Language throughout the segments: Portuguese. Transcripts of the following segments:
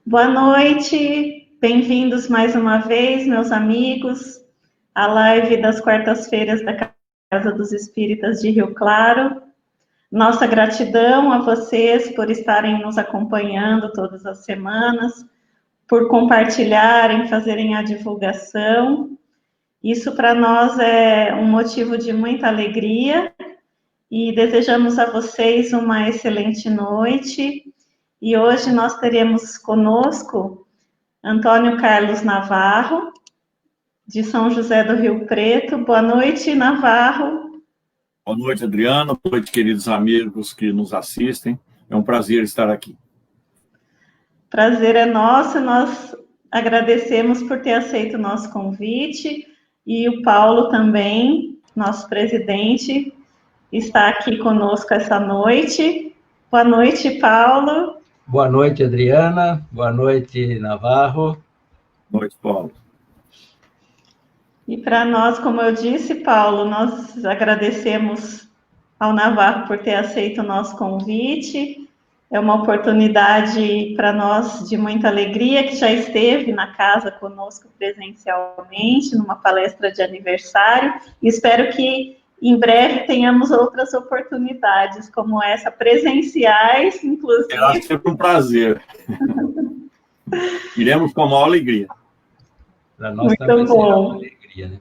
Boa noite, bem-vindos mais uma vez, meus amigos, à live das quartas-feiras da Casa dos Espíritas de Rio Claro. Nossa gratidão a vocês por estarem nos acompanhando todas as semanas, por compartilharem, fazerem a divulgação. Isso para nós é um motivo de muita alegria e desejamos a vocês uma excelente noite. E hoje nós teremos conosco Antônio Carlos Navarro, de São José do Rio Preto. Boa noite, Navarro. Boa noite, Adriana. Boa noite, queridos amigos que nos assistem. É um prazer estar aqui. Prazer é nosso. Nós agradecemos por ter aceito o nosso convite. E o Paulo também, nosso presidente, está aqui conosco essa noite. Boa noite, Paulo. Boa noite, Adriana. Boa noite, Navarro. Boa noite, Paulo. E para nós, como eu disse, Paulo, nós agradecemos ao Navarro por ter aceito o nosso convite. É uma oportunidade para nós de muita alegria, que já esteve na casa conosco presencialmente, numa palestra de aniversário, e espero que em breve tenhamos outras oportunidades como essa, presenciais, inclusive. Será sempre um prazer. Iremos com a maior alegria. Para nós também será uma alegria, né?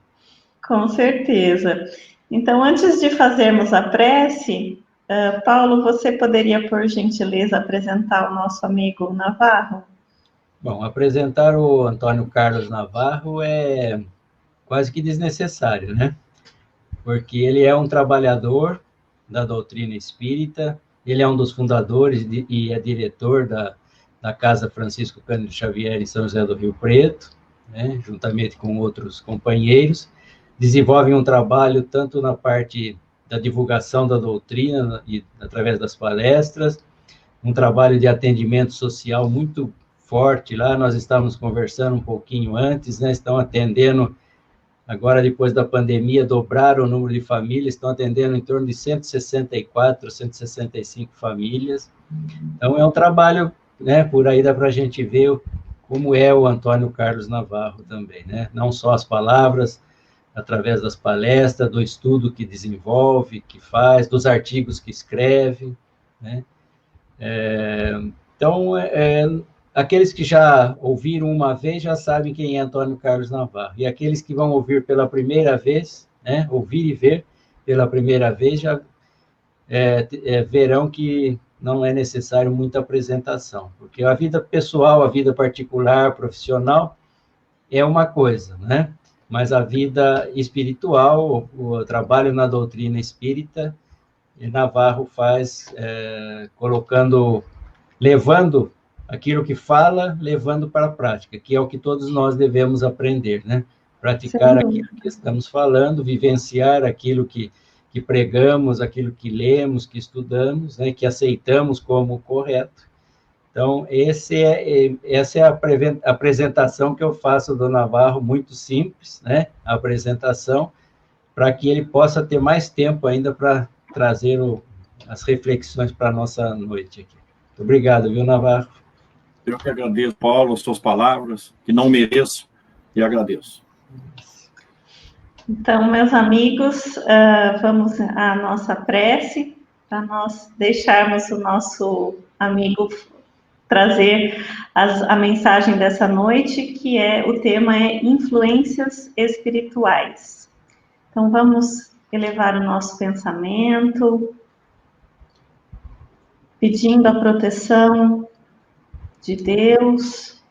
Com certeza. Então, antes de fazermos a prece, Paulo, você poderia, por gentileza, apresentar o nosso amigo Navarro? Bom, apresentar o Antônio Carlos Navarro é quase que desnecessário, né? Porque ele é um trabalhador da doutrina espírita, ele é um dos fundadores e é diretor da Casa Francisco Cândido Xavier em São José do Rio Preto, né? Juntamente com outros companheiros, desenvolvem um trabalho tanto na parte da divulgação da doutrina e através das palestras, um trabalho de atendimento social muito forte lá. Nós estávamos conversando um pouquinho antes, né? Estão atendendo. Agora, depois da pandemia, dobraram o número de famílias, estão atendendo em torno de 164, 165 famílias. Então, é um trabalho, né, por aí dá para a gente ver como é o Antônio Carlos Navarro também, né? Não só as palavras, através das palestras, do estudo que desenvolve, que faz, dos artigos que escreve, né? Então, aqueles que já ouviram uma vez já sabem quem é Antônio Carlos Navarro. E aqueles que vão ouvir pela primeira vez, né, ouvir e ver pela primeira vez, já verão que não é necessário muita apresentação, porque a vida pessoal, a vida particular, profissional, é uma coisa, né? Mas a vida espiritual, o trabalho na doutrina espírita, Navarro faz levando aquilo que fala, levando para a prática, que é o que todos nós devemos aprender, né? Praticar aquilo que estamos falando, vivenciar aquilo que pregamos, aquilo que lemos, que estudamos, né? Que aceitamos como correto. Então, essa é a apresentação que eu faço do Navarro, muito simples, né? A apresentação, para que ele possa ter mais tempo ainda para trazer as reflexões para a nossa noite aqui. Muito obrigado, viu, Navarro? Eu que agradeço, Paulo, as suas palavras, que não mereço, e agradeço. Então, meus amigos, vamos à nossa prece, para nós deixarmos o nosso amigo trazer a mensagem dessa noite, que o tema é influências espirituais. Então, vamos elevar o nosso pensamento, pedindo a proteção de Deus,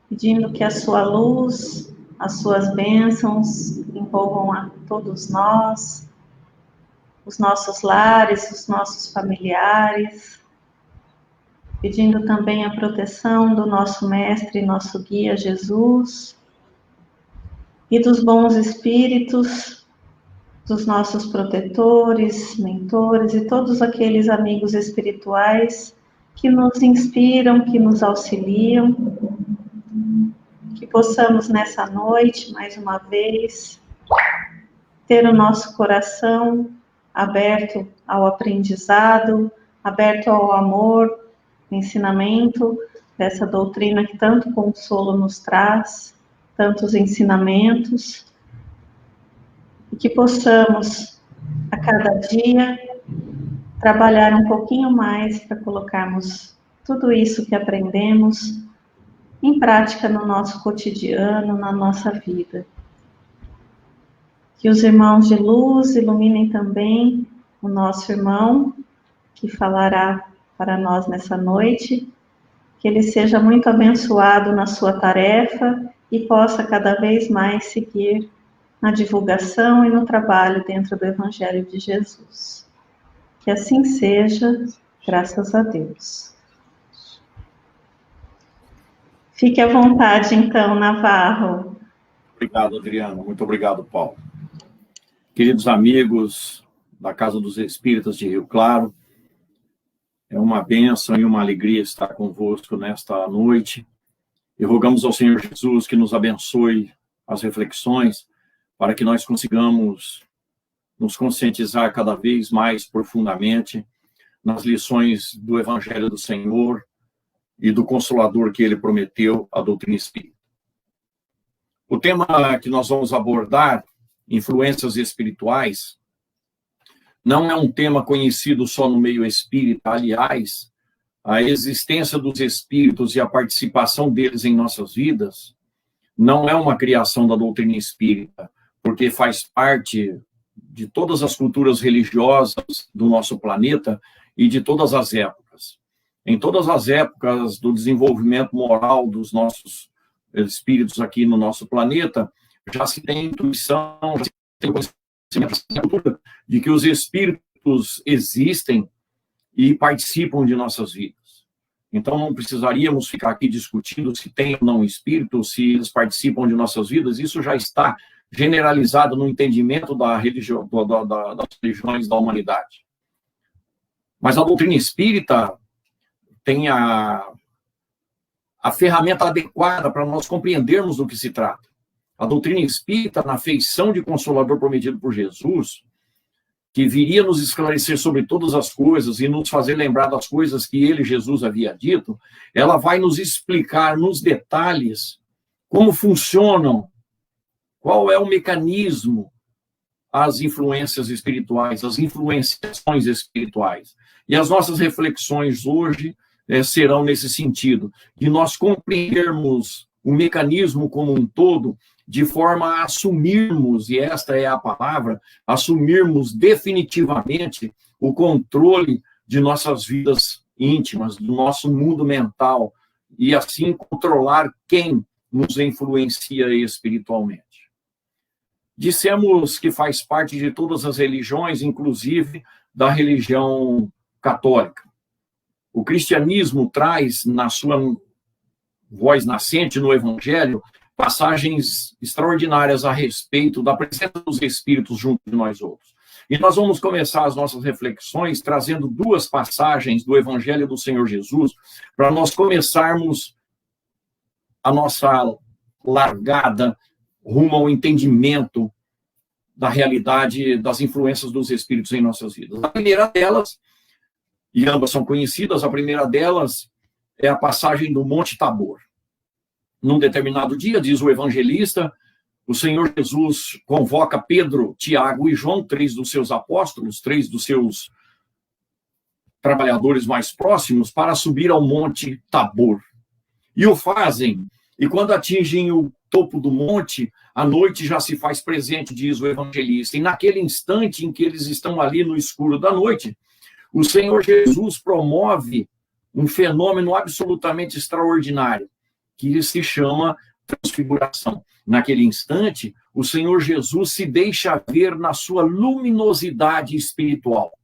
pedindo que a sua luz, as suas bênçãos envolvam a todos nós, os nossos lares, os nossos familiares, pedindo também a proteção do nosso mestre, nosso guia Jesus, e dos bons espíritos, dos nossos protetores, mentores e todos aqueles amigos espirituais que nos inspiram, que nos auxiliam, que possamos nessa noite, mais uma vez, ter o nosso coração aberto ao aprendizado, aberto ao amor, ensinamento, dessa doutrina que tanto consolo nos traz, tantos ensinamentos, e que possamos, a cada dia, trabalhar um pouquinho mais para colocarmos tudo isso que aprendemos em prática no nosso cotidiano, na nossa vida. Que os irmãos de luz iluminem também o nosso irmão, que falará para nós nessa noite, que ele seja muito abençoado na sua tarefa e possa cada vez mais seguir na divulgação e no trabalho dentro do Evangelho de Jesus. Que assim seja, graças a Deus. Fique à vontade, então, Navarro. Obrigado, Adriano. Muito obrigado, Paulo. Queridos amigos da Casa dos Espíritas de Rio Claro, é uma bênção e uma alegria estar convosco nesta noite. E rogamos ao Senhor Jesus que nos abençoe as reflexões para que nós consigamos nos conscientizar cada vez mais profundamente nas lições do Evangelho do Senhor e do Consolador que ele prometeu, a doutrina espírita. O tema que nós vamos abordar, influências espirituais, não é um tema conhecido só no meio espírita. Aliás, a existência dos espíritos e a participação deles em nossas vidas não é uma criação da doutrina espírita, porque faz parte de todas as culturas religiosas do nosso planeta e de todas as épocas. Em todas as épocas do desenvolvimento moral dos nossos espíritos aqui no nosso planeta, já se tem intuição, já se tem conhecimento de que os espíritos existem e participam de nossas vidas. Então, não precisaríamos ficar aqui discutindo se tem ou não espírito, se eles participam de nossas vidas. Isso já está generalizado no entendimento das religiões da humanidade. Mas a doutrina espírita tem a ferramenta adequada para nós compreendermos do que se trata. A doutrina espírita, na feição de Consolador prometido por Jesus, que viria nos esclarecer sobre todas as coisas e nos fazer lembrar das coisas que ele, Jesus, havia dito, ela vai nos explicar nos detalhes como funcionam, qual é o mecanismo, as influências espirituais, as influenciações espirituais. E as nossas reflexões hoje serão nesse sentido, de nós compreendermos o mecanismo como um todo, de forma a assumirmos, e esta é a palavra, assumirmos definitivamente o controle de nossas vidas íntimas, do nosso mundo mental, e assim controlar quem nos influencia espiritualmente. Dissemos que faz parte de todas as religiões, inclusive da religião católica. O cristianismo traz, na sua voz nascente no Evangelho, passagens extraordinárias a respeito da presença dos Espíritos junto de nós outros. E nós vamos começar as nossas reflexões trazendo duas passagens do Evangelho do Senhor Jesus, para nós começarmos a nossa largada rumo ao entendimento da realidade das influências dos Espíritos em nossas vidas. A primeira delas, e ambas são conhecidas, a primeira delas é a passagem do Monte Tabor. Num determinado dia, diz o evangelista, o Senhor Jesus convoca Pedro, Tiago e João, 3 dos seus apóstolos, 3 dos seus trabalhadores mais próximos, para subir ao Monte Tabor. E o fazem, e quando atingem o topo do monte, a noite já se faz presente, diz o evangelista. E naquele instante em que eles estão ali no escuro da noite, o Senhor Jesus promove um fenômeno absolutamente extraordinário, que se chama transfiguração. Naquele instante, o Senhor Jesus se deixa ver na sua luminosidade espiritual.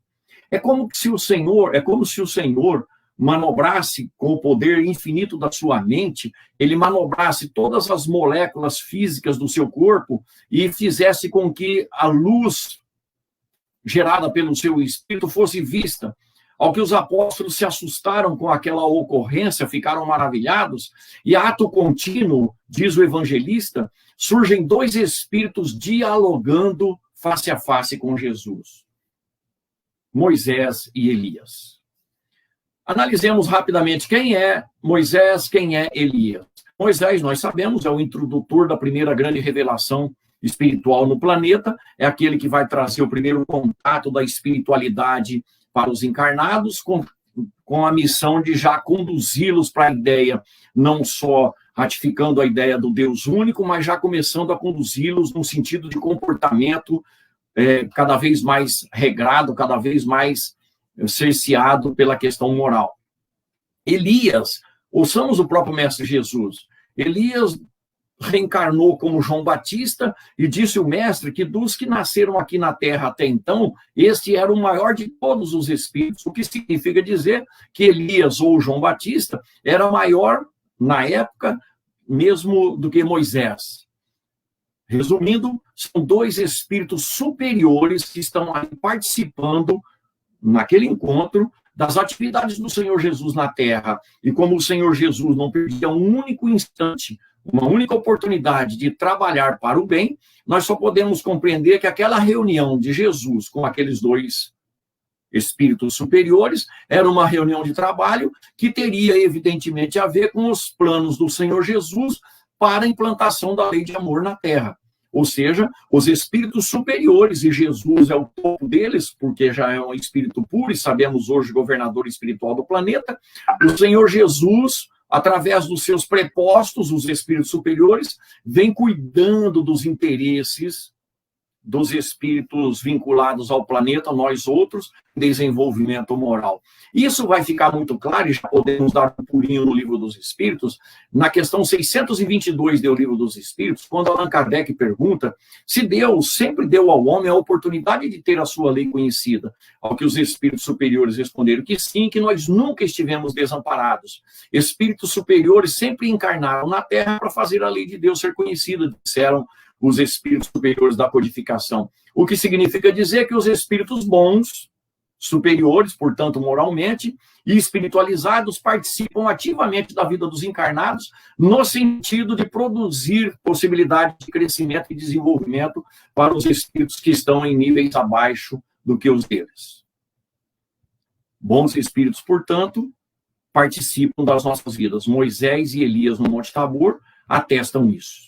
É como se o Senhor manobrasse com o poder infinito da sua mente, ele manobrasse todas as moléculas físicas do seu corpo e fizesse com que a luz gerada pelo seu espírito fosse vista. Ao que os apóstolos se assustaram com aquela ocorrência, ficaram maravilhados, e ato contínuo, diz o evangelista, surgem 2 espíritos dialogando face a face com Jesus. Moisés e Elias. Analisemos rapidamente quem é Moisés, quem é Elias. Moisés, nós sabemos, é o introdutor da primeira grande revelação espiritual no planeta, é aquele que vai trazer o primeiro contato da espiritualidade para os encarnados, com a missão de já conduzi-los para a ideia, não só ratificando a ideia do Deus único, mas já começando a conduzi-los num sentido de comportamento cada vez mais regrado, cada vez mais cerceado pela questão moral. Elias, ouçamos o próprio Mestre Jesus, Elias reencarnou como João Batista e disse o Mestre que dos que nasceram aqui na Terra até então, este era o maior de todos os espíritos, o que significa dizer que Elias ou João Batista era maior, na época, mesmo do que Moisés. Resumindo, são dois espíritos superiores que estão aí participando naquele encontro das atividades do Senhor Jesus na Terra. E como o Senhor Jesus não perdia um único instante, uma única oportunidade de trabalhar para o bem, nós só podemos compreender que aquela reunião de Jesus com aqueles dois espíritos superiores era uma reunião de trabalho que teria, evidentemente, a ver com os planos do Senhor Jesus para a implantação da lei de amor na Terra. Ou seja, os espíritos superiores, e Jesus é o topo deles, porque já é um espírito puro, e sabemos hoje governador espiritual do planeta, o Senhor Jesus, através dos seus prepostos, os espíritos superiores, vem cuidando dos interesses dos espíritos vinculados ao planeta, nós outros, desenvolvimento moral. Isso vai ficar muito claro, e já podemos dar um pulinho no Livro dos Espíritos, na questão 622 do Livro dos Espíritos, quando Allan Kardec pergunta se Deus sempre deu ao homem a oportunidade de ter a sua lei conhecida, ao que os espíritos superiores responderam que sim, que nós nunca estivemos desamparados. Espíritos superiores sempre encarnaram na Terra para fazer a lei de Deus ser conhecida, disseram os espíritos superiores da codificação. O que significa dizer que os espíritos bons, superiores, portanto, moralmente, e espiritualizados, participam ativamente da vida dos encarnados, no sentido de produzir possibilidade de crescimento e desenvolvimento para os espíritos que estão em níveis abaixo do que os deles. Bons espíritos, portanto, participam das nossas vidas. Moisés e Elias no Monte Tabor atestam isso.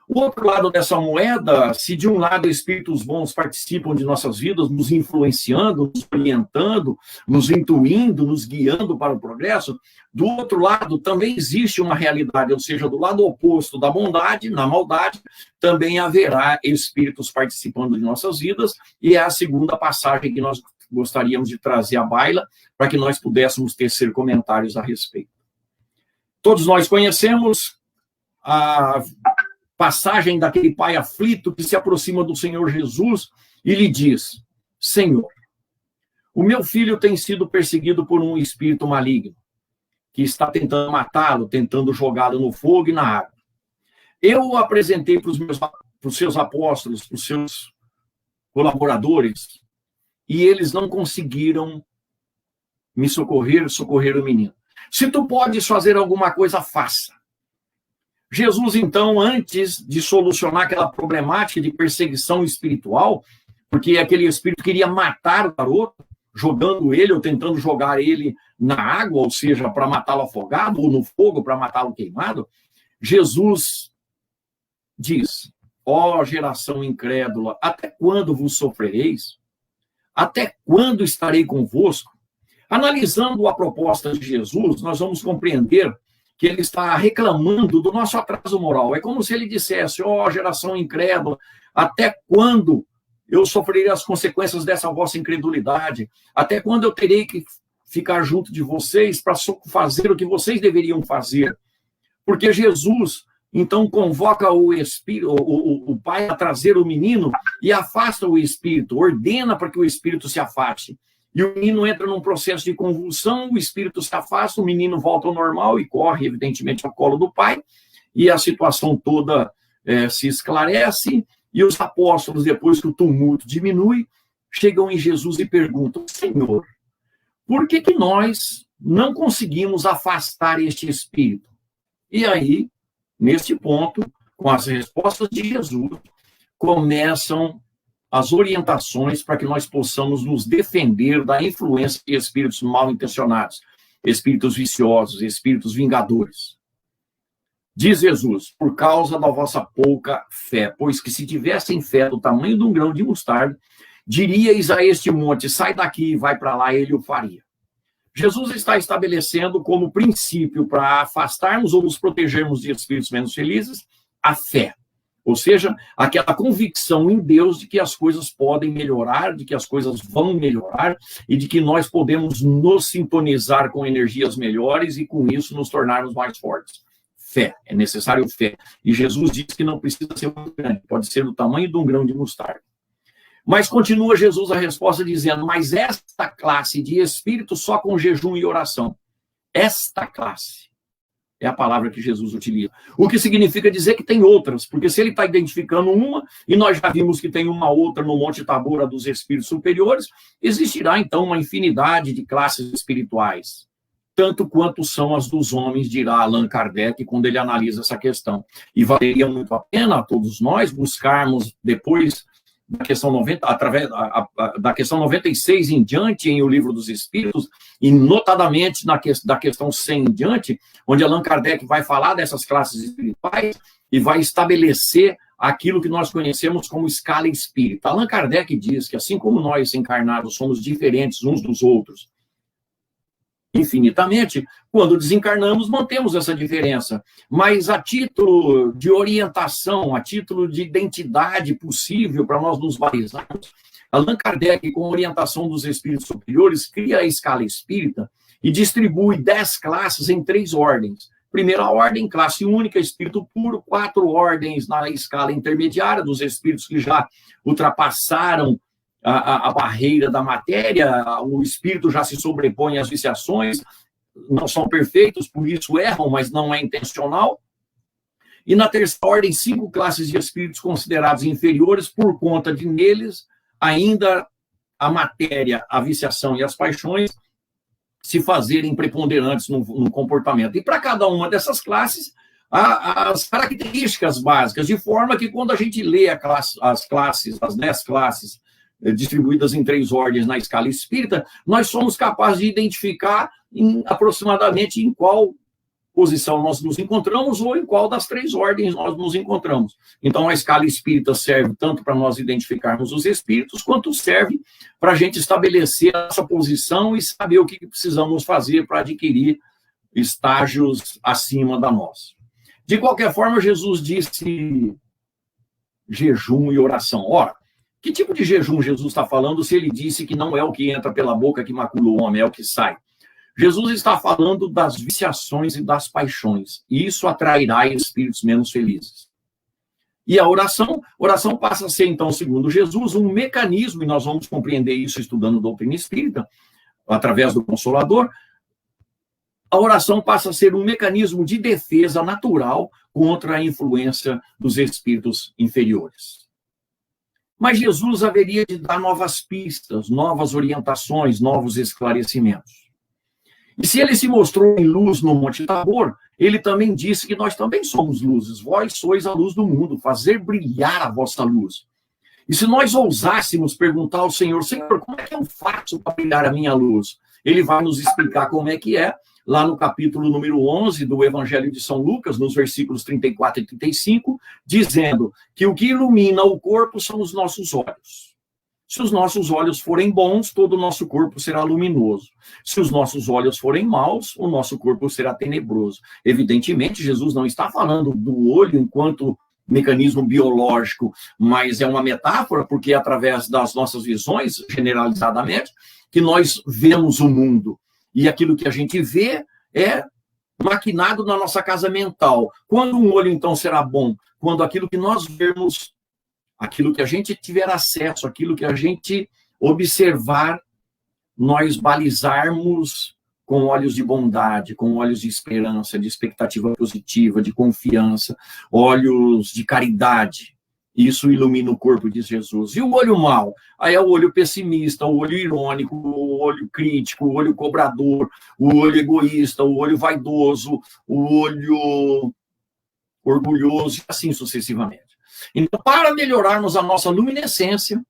O outro lado dessa moeda, se de um lado espíritos bons participam de nossas vidas, nos influenciando, nos orientando, nos intuindo, nos guiando para o progresso, do outro lado também existe uma realidade, ou seja, do lado oposto da bondade, na maldade, também haverá espíritos participando de nossas vidas, e é a segunda passagem que nós gostaríamos de trazer à baila, para que nós pudéssemos tecer comentários a respeito. Todos nós conhecemos a passagem daquele pai aflito que se aproxima do Senhor Jesus e lhe diz: Senhor, o meu filho tem sido perseguido por um espírito maligno, que está tentando matá-lo, tentando jogá-lo no fogo e na água. Eu o apresentei para os seus apóstolos, para os seus colaboradores, e eles não conseguiram me socorrer o menino. Se tu podes fazer alguma coisa, faça. Jesus, então, antes de solucionar aquela problemática de perseguição espiritual, porque aquele espírito queria matar o garoto, jogando ele ou tentando jogar ele na água, ou seja, para matá-lo afogado, ou no fogo para matá-lo queimado, Jesus diz: ó geração incrédula, até quando vos sofrereis? Até quando estarei convosco? Analisando a proposta de Jesus, nós vamos compreender que ele está reclamando do nosso atraso moral. É como se ele dissesse: ó geração incrédula, até quando eu sofrerei as consequências dessa vossa incredulidade? Até quando eu terei que ficar junto de vocês para fazer o que vocês deveriam fazer? Porque Jesus, então, convoca o espírito, o pai a trazer o menino e afasta o espírito, ordena para que o espírito se afaste. E o menino entra num processo de convulsão, o espírito se afasta, o menino volta ao normal e corre, evidentemente, ao colo do pai, e a situação toda se esclarece, e os apóstolos, depois que o tumulto diminui, chegam em Jesus e perguntam: Senhor, por que nós não conseguimos afastar este espírito? E aí, neste ponto, com as respostas de Jesus, começam as orientações para que nós possamos nos defender da influência de espíritos mal intencionados, espíritos viciosos, espíritos vingadores. Diz Jesus, por causa da vossa pouca fé, pois que se tivessem fé do tamanho de um grão de mostarda, diríeis a este monte, sai daqui e vai para lá, ele o faria. Jesus está estabelecendo como princípio para afastarmos ou nos protegermos de espíritos menos felizes, a fé. Ou seja, aquela convicção em Deus de que as coisas podem melhorar, de que as coisas vão melhorar e de que nós podemos nos sintonizar com energias melhores e com isso nos tornarmos mais fortes. Fé, é necessário fé. E Jesus diz que não precisa ser muito grande, pode ser do tamanho de um grão de mostarda. Mas continua Jesus a resposta dizendo, mas esta classe de espírito só com jejum e oração. Esta classe é a palavra que Jesus utiliza. O que significa dizer que tem outras, porque se ele está identificando uma, e nós já vimos que tem uma outra no Monte Tabor dos espíritos superiores, existirá então uma infinidade de classes espirituais, tanto quanto são as dos homens, dirá Allan Kardec, quando ele analisa essa questão. E valeria muito a pena a todos nós buscarmos depois da questão 90, através da questão 96 em diante em O Livro dos Espíritos, e notadamente da questão 100 em diante, onde Allan Kardec vai falar dessas classes espirituais e vai estabelecer aquilo que nós conhecemos como escala espírita. Allan Kardec diz que assim como nós encarnados somos diferentes uns dos outros, infinitamente, quando desencarnamos, mantemos essa diferença. Mas a título de orientação, a título de identidade possível para nós nos balizarmos, Allan Kardec, com orientação dos espíritos superiores, cria a escala espírita e distribui 10 classes em 3 ordens. Primeira ordem, classe única, espírito puro, 4 ordens na escala intermediária dos espíritos que já ultrapassaram a barreira da matéria, o espírito já se sobrepõe às viciações, não são perfeitos, por isso erram, mas não é intencional. E na terceira ordem, 5 classes de espíritos considerados inferiores, por conta de neles, ainda a matéria, a viciação e as paixões se fazerem preponderantes no comportamento. E para cada uma dessas classes, as características básicas, de forma que quando a gente lê as 10 classes, distribuídas em 3 ordens na escala espírita, nós somos capazes de identificar aproximadamente em qual posição nós nos encontramos ou em qual das 3 ordens nós nos encontramos. Então, a escala espírita serve tanto para nós identificarmos os espíritos, quanto serve para a gente estabelecer essa posição e saber o que precisamos fazer para adquirir estágios acima da nossa. De qualquer forma, Jesus disse jejum e oração. Ora, que tipo de jejum Jesus está falando se ele disse que não é o que entra pela boca que macula o homem, é o que sai? Jesus está falando das viciações e das paixões, e isso atrairá espíritos menos felizes. E a oração passa a ser, então, segundo Jesus, um mecanismo, e nós vamos compreender isso estudando doutrina espírita, através do Consolador. A oração passa a ser um mecanismo de defesa natural contra a influência dos espíritos inferiores. Mas Jesus haveria de dar novas pistas, novas orientações, novos esclarecimentos. E se ele se mostrou em luz no Monte Tabor, ele também disse que nós também somos luzes. Vós sois a luz do mundo, fazer brilhar a vossa luz. E se nós ousássemos perguntar ao Senhor, Senhor, como é que eu faço para brilhar a minha luz? Ele vai nos explicar como é que é, lá no capítulo número 11 do Evangelho de São Lucas, nos versículos 34 e 35, dizendo que o que ilumina o corpo são os nossos olhos. Se os nossos olhos forem bons, todo o nosso corpo será luminoso. Se os nossos olhos forem maus, o nosso corpo será tenebroso. Evidentemente, Jesus não está falando do olho enquanto mecanismo biológico, mas é uma metáfora, porque é através das nossas visões, generalizadamente, que nós vemos o mundo. E aquilo que a gente vê é maquinado na nossa casa mental. Quando um olho, então, será bom? Quando aquilo que nós vemos, aquilo que a gente tiver acesso, aquilo que a gente observar, nós balizarmos com olhos de bondade, com olhos de esperança, de expectativa positiva, de confiança, olhos de caridade. Isso ilumina o corpo, diz Jesus. E o olho mau? Aí é o olho pessimista, o olho irônico, o olho crítico, o olho cobrador, o olho egoísta, o olho vaidoso, o olho orgulhoso, e assim sucessivamente. Então, para melhorarmos a nossa luminescência,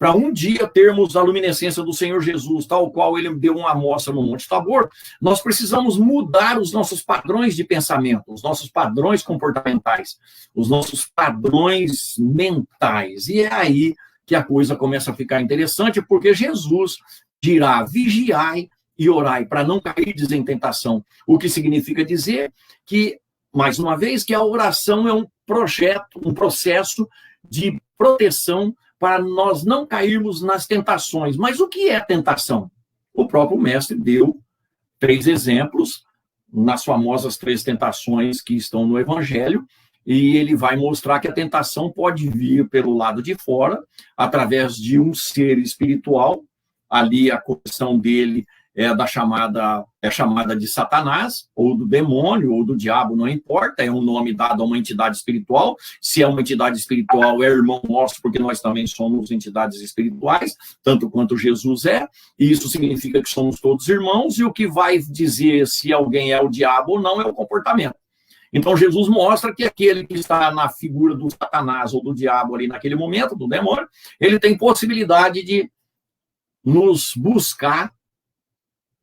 para um dia termos a luminescência do Senhor Jesus, tal qual ele deu uma amostra no Monte Tabor, nós precisamos mudar os nossos padrões de pensamento, os nossos padrões comportamentais, os nossos padrões mentais. E é aí que a coisa começa a ficar interessante, porque Jesus dirá: vigiai e orai, para não cair em tentação. O que significa dizer que, mais uma vez, que a oração é um processo de proteção para nós não cairmos nas tentações. Mas o que é tentação? O próprio mestre deu 3 exemplos nas famosas 3 tentações que estão no Evangelho, e ele vai mostrar que a tentação pode vir pelo lado de fora, através de um ser espiritual. Ali a condição dele é chamada de Satanás, ou do demônio, ou do diabo, não importa, é um nome dado a uma entidade espiritual. Se é uma entidade espiritual, é irmão nosso, porque nós também somos entidades espirituais, tanto quanto Jesus é, e isso significa que somos todos irmãos, e o que vai dizer se alguém é o diabo ou não é o comportamento. Então Jesus mostra que aquele que está na figura do Satanás ou do diabo ali naquele momento, do demônio, ele tem possibilidade de nos buscar.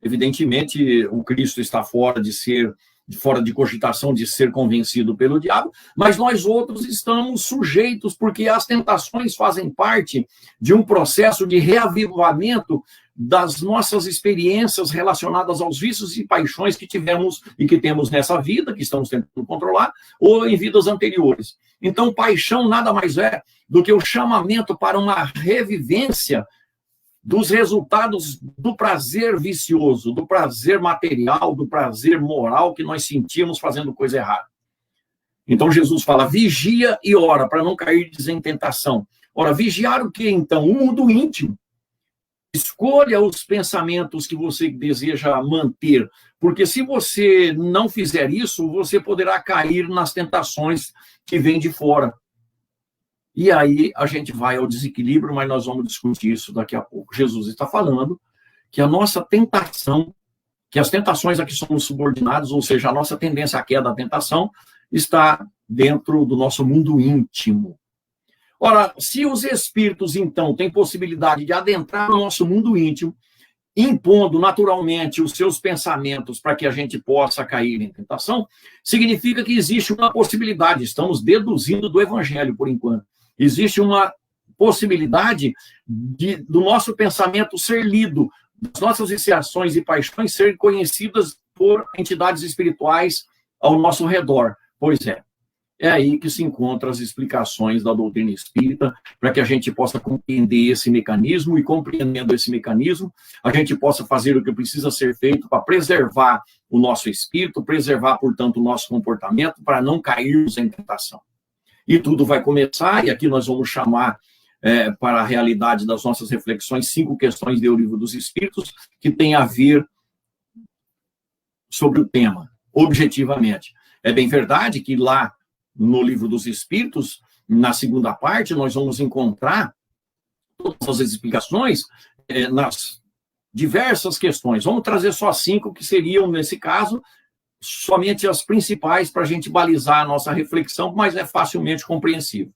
Evidentemente, o Cristo está fora de cogitação de ser convencido pelo diabo, mas nós outros estamos sujeitos, porque as tentações fazem parte de um processo de reavivamento das nossas experiências relacionadas aos vícios e paixões que tivemos e que temos nessa vida, que estamos tentando controlar, ou em vidas anteriores. Então, paixão nada mais é do que o chamamento para uma revivência dos resultados do prazer vicioso, do prazer material, do prazer moral que nós sentimos fazendo coisa errada. Então Jesus fala: vigia e ora, para não cair em tentação. Ora, vigiar o que então? O mundo íntimo. Escolha os pensamentos que você deseja manter, porque se você não fizer isso, você poderá cair nas tentações que vêm de fora. E aí a gente vai ao desequilíbrio, mas nós vamos discutir isso daqui a pouco. Jesus está falando que a nossa tentação, que as tentações a que somos subordinados, ou seja, a nossa tendência à queda da tentação, está dentro do nosso mundo íntimo. Ora, se os espíritos, então, têm possibilidade de adentrar no nosso mundo íntimo, impondo naturalmente os seus pensamentos para que a gente possa cair em tentação, significa que existe uma possibilidade, estamos deduzindo do Evangelho por enquanto, existe uma possibilidade do nosso pensamento ser lido, das nossas iniciações e paixões serem conhecidas por entidades espirituais ao nosso redor. Pois é aí que se encontram as explicações da doutrina espírita, para que a gente possa compreender esse mecanismo, e compreendendo esse mecanismo, a gente possa fazer o que precisa ser feito para preservar o nosso espírito, preservar, portanto, o nosso comportamento, para não cairmos em tentação. E tudo vai começar, e aqui nós vamos chamar para a realidade das nossas reflexões 5 questões do Livro dos Espíritos, que tem a ver sobre o tema, objetivamente. É bem verdade que lá no Livro dos Espíritos, na segunda parte, nós vamos encontrar todas as explicações nas diversas questões. Vamos trazer só 5 que seriam, nesse caso, somente as principais para a gente balizar a nossa reflexão, mas é facilmente compreensível.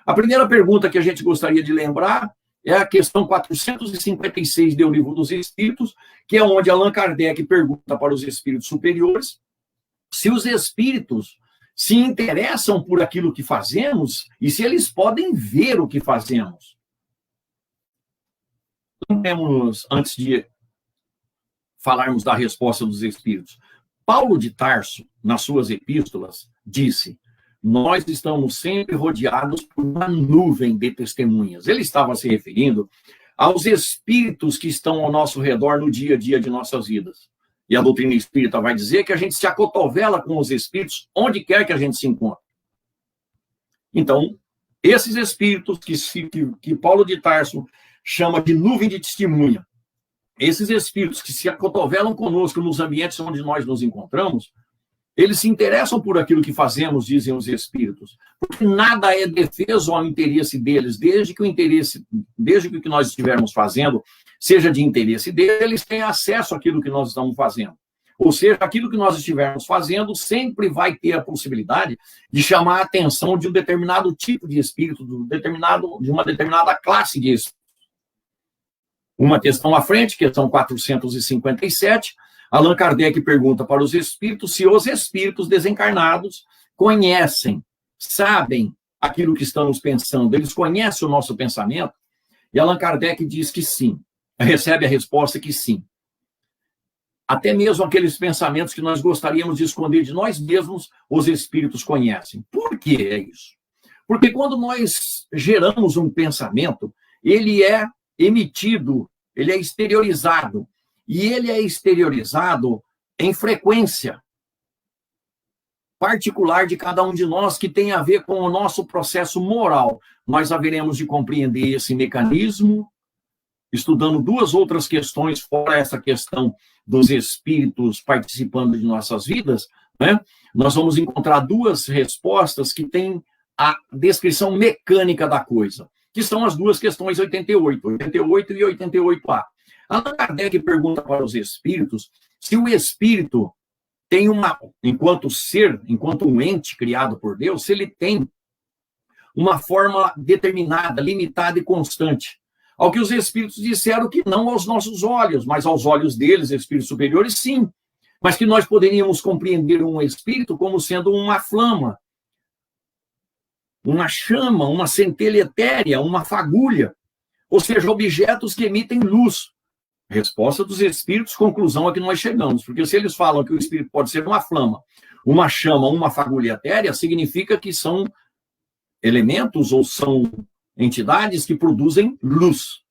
A primeira pergunta que a gente gostaria de lembrar é a questão 456 do Livro dos Espíritos, que é onde Allan Kardec pergunta para os espíritos superiores se os espíritos se interessam por aquilo que fazemos e se eles podem ver o que fazemos. Lembremos, antes de falarmos da resposta dos espíritos, Paulo de Tarso, nas suas epístolas, disse: nós estamos sempre rodeados por uma nuvem de testemunhas. Ele estava se referindo aos espíritos que estão ao nosso redor no dia a dia de nossas vidas. E a doutrina espírita vai dizer que a gente se acotovela com os espíritos onde quer que a gente se encontre. Então, esses espíritos que Paulo de Tarso chama de nuvem de testemunha, esses espíritos que se acotovelam conosco nos ambientes onde nós nos encontramos, eles se interessam por aquilo que fazemos, dizem os espíritos, porque nada é defeso ao interesse deles, desde que o que nós estivermos fazendo seja de interesse deles, tenha acesso àquilo que nós estamos fazendo. Ou seja, aquilo que nós estivermos fazendo sempre vai ter a possibilidade de chamar a atenção de um determinado tipo de espírito, de uma determinada classe de espírito. Uma questão à frente, questão 457, Allan Kardec pergunta para os espíritos se os espíritos desencarnados conhecem, sabem aquilo que estamos pensando, eles conhecem o nosso pensamento? E Allan Kardec diz que sim, recebe a resposta que sim. Até mesmo aqueles pensamentos que nós gostaríamos de esconder de nós mesmos, os espíritos conhecem. Por que é isso? Porque quando nós geramos um pensamento, ele é emitido, ele é exteriorizado. E ele é exteriorizado em frequência particular de cada um de nós, que tem a ver com o nosso processo moral. Nós haveremos de compreender esse mecanismo, estudando duas outras questões, fora essa questão dos espíritos participando de nossas vidas, né? Nós vamos encontrar duas respostas que têm a descrição mecânica da coisa, que são as duas questões 88 e 88A. Allan Kardec pergunta para os espíritos se o espírito tem enquanto ser, enquanto um ente criado por Deus, se ele tem uma forma determinada, limitada e constante. Ao que os espíritos disseram que não aos nossos olhos, mas aos olhos deles, espíritos superiores, sim. Mas que nós poderíamos compreender um espírito como sendo uma flama, uma chama, uma centelha etérea, uma fagulha, ou seja, objetos que emitem luz. Resposta dos espíritos, conclusão a que nós chegamos. Porque se eles falam que o espírito pode ser uma flama, uma chama, uma fagulha etérea, significa que são elementos ou são entidades que produzem luz.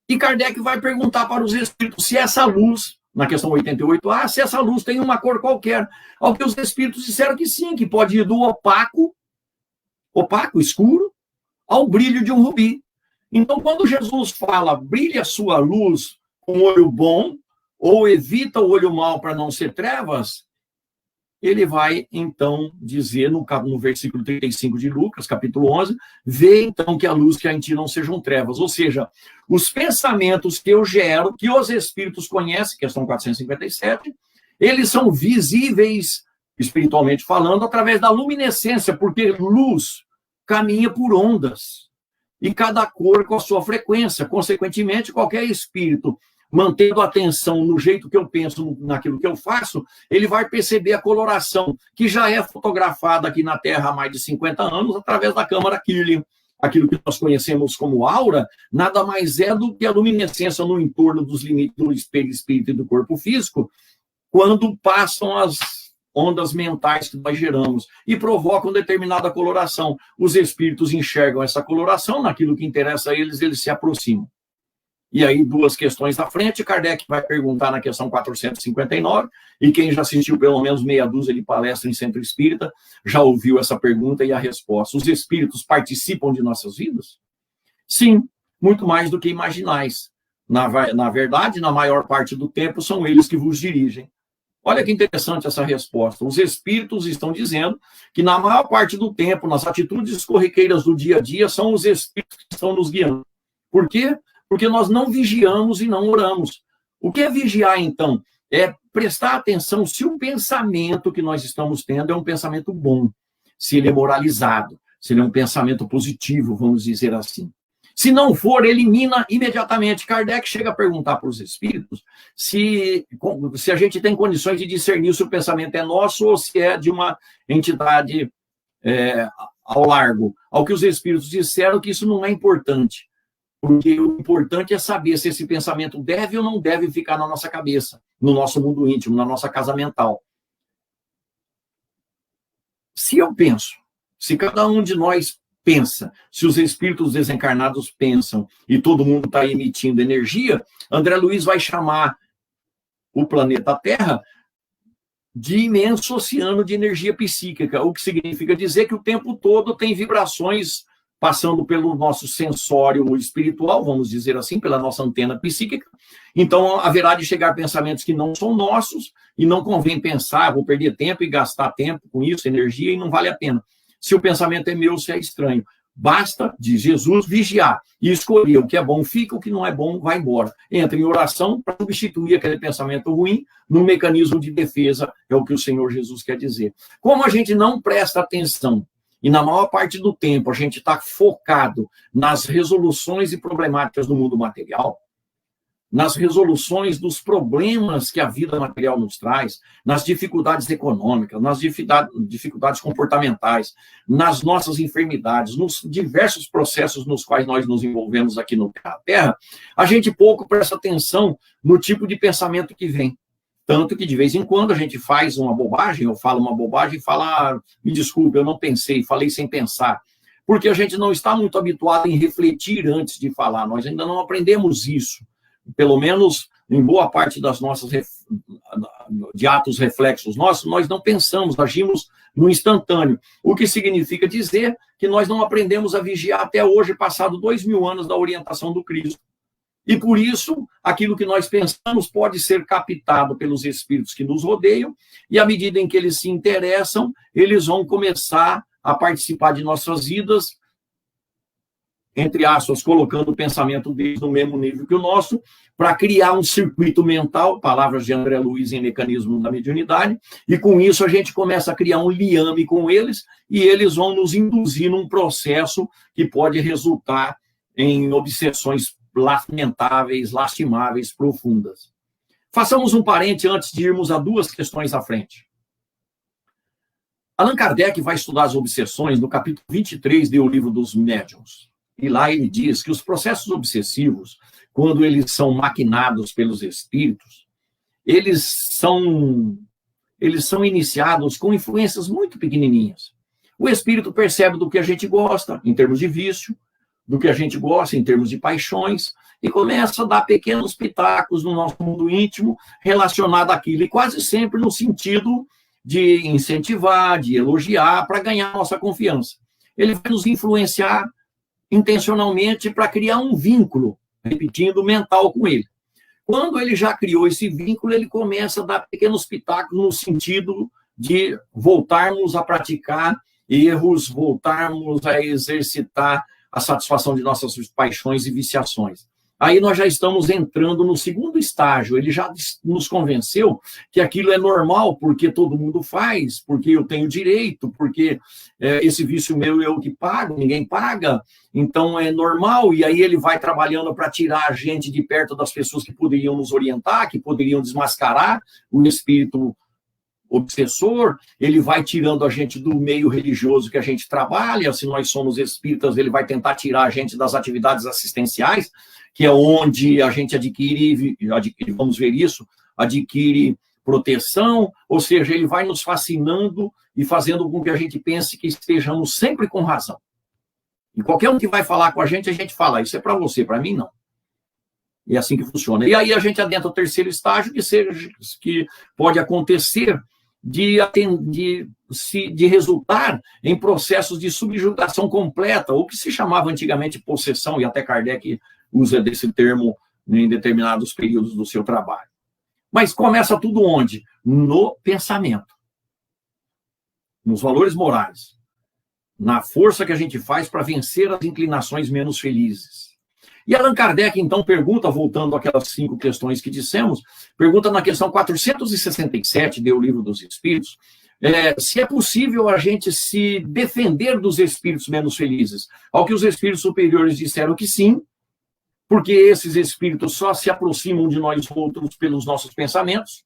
E Kardec vai perguntar para os espíritos se essa luz, na questão 88A, se essa luz tem uma cor qualquer. Ao que os espíritos disseram que sim, que pode ir do opaco, escuro, ao brilho de um rubi. Então, quando Jesus fala, brilhe a sua luz com o olho bom, ou evita o olho mau para não ser trevas, ele vai, então, dizer no versículo 35 de Lucas, capítulo 11, vê, então, que a luz que há em ti não sejam trevas. Ou seja, os pensamentos que eu gero, que os espíritos conhecem, questão 457, eles são visíveis, espiritualmente falando, através da luminescência, porque luz caminha por ondas. E cada cor com a sua frequência. Consequentemente, qualquer espírito, mantendo a atenção no jeito que eu penso, naquilo que eu faço, ele vai perceber a coloração, que já é fotografada aqui na Terra há mais de 50 anos, através da câmara Kirlian. Aquilo que nós conhecemos como aura, nada mais é do que a luminescência no entorno dos limites do espírito e do corpo físico, quando passam as ondas mentais que nós geramos e provocam determinada coloração. Os espíritos enxergam essa coloração, naquilo que interessa a eles, eles se aproximam. E aí, duas questões à frente, Kardec vai perguntar na questão 459, e quem já assistiu pelo menos meia dúzia de palestras em Centro Espírita, já ouviu essa pergunta e a resposta. Os espíritos participam de nossas vidas? Sim, muito mais do que imaginais. Na verdade, na maior parte do tempo, são eles que vos dirigem. Olha que interessante essa resposta. Os espíritos estão dizendo que na maior parte do tempo, nas atitudes corriqueiras do dia a dia, são os espíritos que estão nos guiando. Por quê? Porque nós não vigiamos e não oramos. O que é vigiar, então? É prestar atenção se o pensamento que nós estamos tendo é um pensamento bom, se ele é moralizado, se ele é um pensamento positivo, vamos dizer assim. Se não for, elimina imediatamente. Kardec chega a perguntar para os espíritos se a gente tem condições de discernir se o pensamento é nosso ou se é de uma entidade ao largo. Ao que os espíritos disseram que isso não é importante. Porque o importante é saber se esse pensamento deve ou não deve ficar na nossa cabeça, no nosso mundo íntimo, na nossa casa mental. Se eu penso, se cada um de nós pensa, se os espíritos desencarnados pensam e todo mundo está emitindo energia, André Luiz vai chamar o planeta Terra de imenso oceano de energia psíquica, o que significa dizer que o tempo todo tem vibrações passando pelo nosso sensório espiritual, vamos dizer assim, pela nossa antena psíquica. Então, haverá de chegar pensamentos que não são nossos e não convém pensar, vou perder tempo e gastar tempo com isso, energia, e não vale a pena. Se o pensamento é meu, se é estranho. Basta, diz Jesus, vigiar e escolher o que é bom fica, o que não é bom vai embora. Entra em oração para substituir aquele pensamento ruim num mecanismo de defesa, é o que o Senhor Jesus quer dizer. Como a gente não presta atenção e na maior parte do tempo a gente está focado nas resoluções e problemáticas do mundo material, nas resoluções dos problemas que a vida material nos traz, nas dificuldades econômicas, nas dificuldades comportamentais, nas nossas enfermidades, nos diversos processos nos quais nós nos envolvemos aqui no Terra, a gente pouco presta atenção no tipo de pensamento que vem. Tanto que, de vez em quando, a gente faz uma bobagem, ou fala uma bobagem e fala, me desculpe, eu não pensei, falei sem pensar. Porque a gente não está muito habituado em refletir antes de falar, nós ainda não aprendemos isso. Pelo menos em boa parte das nossas de atos reflexos nossos, nós não pensamos, agimos no instantâneo. O que significa dizer que nós não aprendemos a vigiar até hoje, passado 2000 anos da orientação do Cristo. E por isso, aquilo que nós pensamos pode ser captado pelos espíritos que nos rodeiam, e à medida em que eles se interessam, eles vão começar a participar de nossas vidas, entre aspas, colocando o pensamento deles no mesmo nível que o nosso, para criar um circuito mental, palavras de André Luiz em Mecanismo da Mediunidade, e com isso a gente começa a criar um liame com eles, e eles vão nos induzir num processo que pode resultar em obsessões lamentáveis, lastimáveis, profundas. Façamos um parente antes de irmos a duas questões à frente. Allan Kardec vai estudar as obsessões no capítulo 23 do Livro dos Médiuns. E lá ele diz que os processos obsessivos, quando eles são maquinados pelos espíritos, eles são iniciados com influências muito pequenininhas. O espírito percebe do que a gente gosta, em termos de vício, do que a gente gosta, em termos de paixões, e começa a dar pequenos pitacos no nosso mundo íntimo relacionado àquilo, e quase sempre no sentido de incentivar, de elogiar, para ganhar nossa confiança. Ele vai nos influenciar intencionalmente para criar um vínculo, repetindo, mental com ele. Quando ele já criou esse vínculo, ele começa a dar pequenos pitacos no sentido de voltarmos a praticar erros, voltarmos a exercitar a satisfação de nossas paixões e viciações. Aí nós já estamos entrando no segundo estágio, ele já nos convenceu que aquilo é normal, porque todo mundo faz, porque eu tenho direito, porque esse vício meu é o que pago, ninguém paga, então é normal, e aí ele vai trabalhando para tirar a gente de perto das pessoas que poderiam nos orientar, que poderiam desmascarar o espírito obsessor, ele vai tirando a gente do meio religioso que a gente trabalha, se nós somos espíritas, ele vai tentar tirar a gente das atividades assistenciais, que é onde a gente adquire, vamos ver isso, adquire proteção, ou seja, ele vai nos fascinando e fazendo com que a gente pense que estejamos sempre com razão. E qualquer um que vai falar com a gente fala, isso é para você, para mim não. E é assim que funciona. E aí a gente adentra o terceiro estágio, que pode acontecer de resultar em processos de subjugação completa, ou que se chamava antigamente possessão, e até Kardec usa desse termo em determinados períodos do seu trabalho. Mas começa tudo onde? No pensamento. Nos valores morais. Na força que a gente faz para vencer as inclinações menos felizes. E Allan Kardec, então, pergunta, voltando àquelas 5 questões que dissemos, pergunta na questão 467 do Livro dos Espíritos, se é possível a gente se defender dos espíritos menos felizes. Ao que os espíritos superiores disseram que sim, porque esses espíritos só se aproximam de nós outros pelos nossos pensamentos.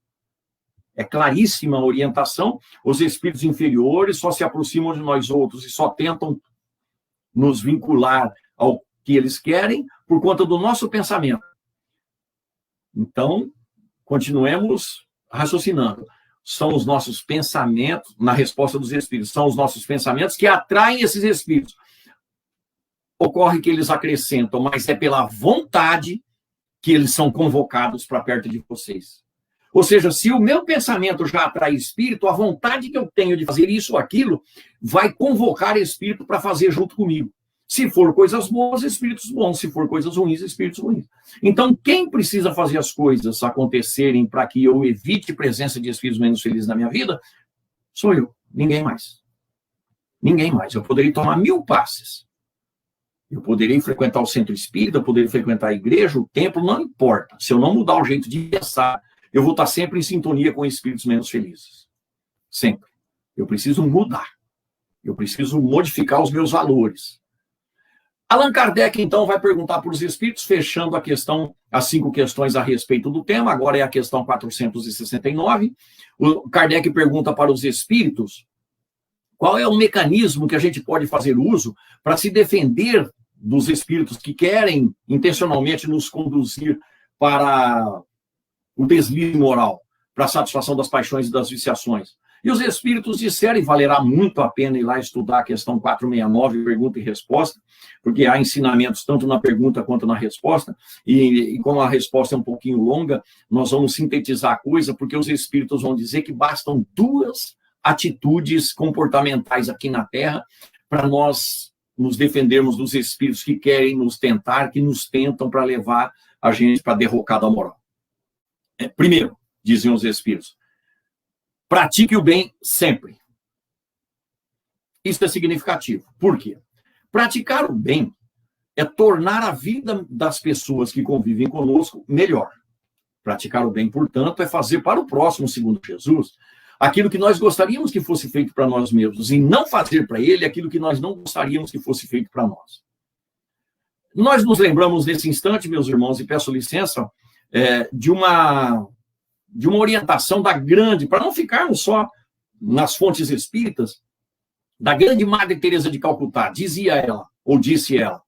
É claríssima a orientação. Os espíritos inferiores só se aproximam de nós outros e só tentam nos vincular ao que eles querem por conta do nosso pensamento. Então, continuemos raciocinando. São os nossos pensamentos, na resposta dos espíritos, são os nossos pensamentos que atraem esses espíritos. Ocorre que eles acrescentam, mas é pela vontade que eles são convocados para perto de vocês. Ou seja, se o meu pensamento já atrai espírito, a vontade que eu tenho de fazer isso ou aquilo vai convocar espírito para fazer junto comigo. Se for coisas boas, espíritos bons. Se for coisas ruins, espíritos ruins. Então, quem precisa fazer as coisas acontecerem para que eu evite presença de espíritos menos felizes na minha vida, sou eu. Ninguém mais. Ninguém mais. Eu poderia tomar 1000 passes. Eu poderia frequentar o centro espírita, eu poderia frequentar a igreja, o templo, não importa. Se eu não mudar o jeito de pensar, eu vou estar sempre em sintonia com espíritos menos felizes. Sempre. Eu preciso mudar. Eu preciso modificar os meus valores. Allan Kardec, então, vai perguntar para os espíritos, fechando a questão as 5 questões a respeito do tema, agora é a questão 469. O Kardec pergunta para os espíritos qual é o mecanismo que a gente pode fazer uso para se defender dos espíritos que querem intencionalmente nos conduzir para o deslize moral, para a satisfação das paixões e das viciações. E os espíritos disseram, e valerá muito a pena ir lá estudar a questão 469, pergunta e resposta, porque há ensinamentos tanto na pergunta quanto na resposta, e como a resposta é um pouquinho longa, nós vamos sintetizar a coisa, porque os espíritos vão dizer que bastam 2 atitudes comportamentais aqui na Terra para nós nos defendermos dos espíritos que querem nos tentar, que nos tentam para levar a gente para a derrocada moral. Primeiro, diziam os espíritos, pratique o bem sempre. Isso é significativo. Por quê? Praticar o bem é tornar a vida das pessoas que convivem conosco melhor. Praticar o bem, portanto, é fazer para o próximo, segundo Jesus, aquilo que nós gostaríamos que fosse feito para nós mesmos, e não fazer para ele aquilo que nós não gostaríamos que fosse feito para nós. Nós nos lembramos nesse instante, meus irmãos, e peço licença, de uma orientação da grande, para não ficarmos só nas fontes espíritas, da grande Madre Teresa de Calcutá. Dizia ela, ou disse ela,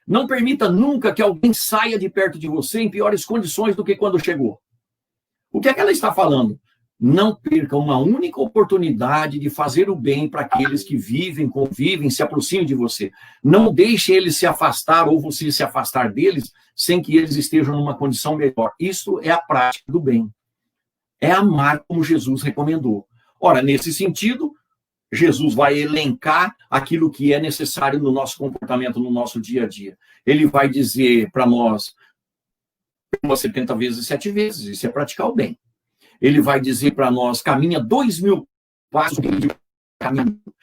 não permita nunca que alguém saia de perto de você em piores condições do que quando chegou. O que é que ela está falando? Não perca uma única oportunidade de fazer o bem para aqueles que vivem, convivem, se aproximem de você. Não deixe eles se afastar ou você se afastar deles sem que eles estejam numa condição melhor. Isso é a prática do bem. É amar como Jesus recomendou. Ora, nesse sentido, Jesus vai elencar aquilo que é necessário no nosso comportamento, no nosso dia a dia. Ele vai dizer para nós 70 vezes 7 vezes, isso é praticar o bem. Ele vai dizer para nós, caminha 2.000 passos,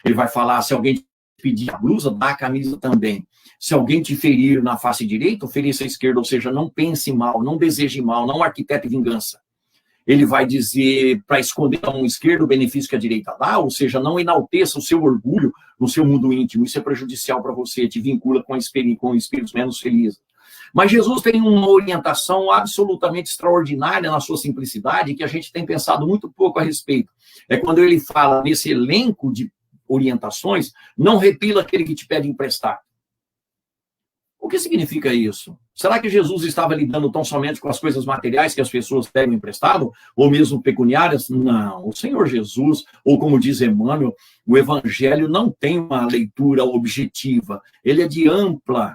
ele vai falar, se alguém te pedir a blusa, dá a camisa também. Se alguém te ferir na face direita, ofereça a esquerda, ou seja, não pense mal, não deseje mal, não arquitete vingança. Ele vai dizer para esconder a mão esquerda o benefício que a direita dá, ou seja, não enalteça o seu orgulho no seu mundo íntimo, isso é prejudicial para você, te vincula com espíritos menos felizes. Mas Jesus tem uma orientação absolutamente extraordinária na sua simplicidade, que a gente tem pensado muito pouco a respeito. É quando ele fala nesse elenco de orientações, não repila aquele que te pede emprestado. O que significa isso? Será que Jesus estava lidando tão somente com as coisas materiais que as pessoas pegam emprestado? Ou mesmo pecuniárias? Não. O Senhor Jesus, ou como diz Emmanuel, o Evangelho não tem uma leitura objetiva. Ele é de amplo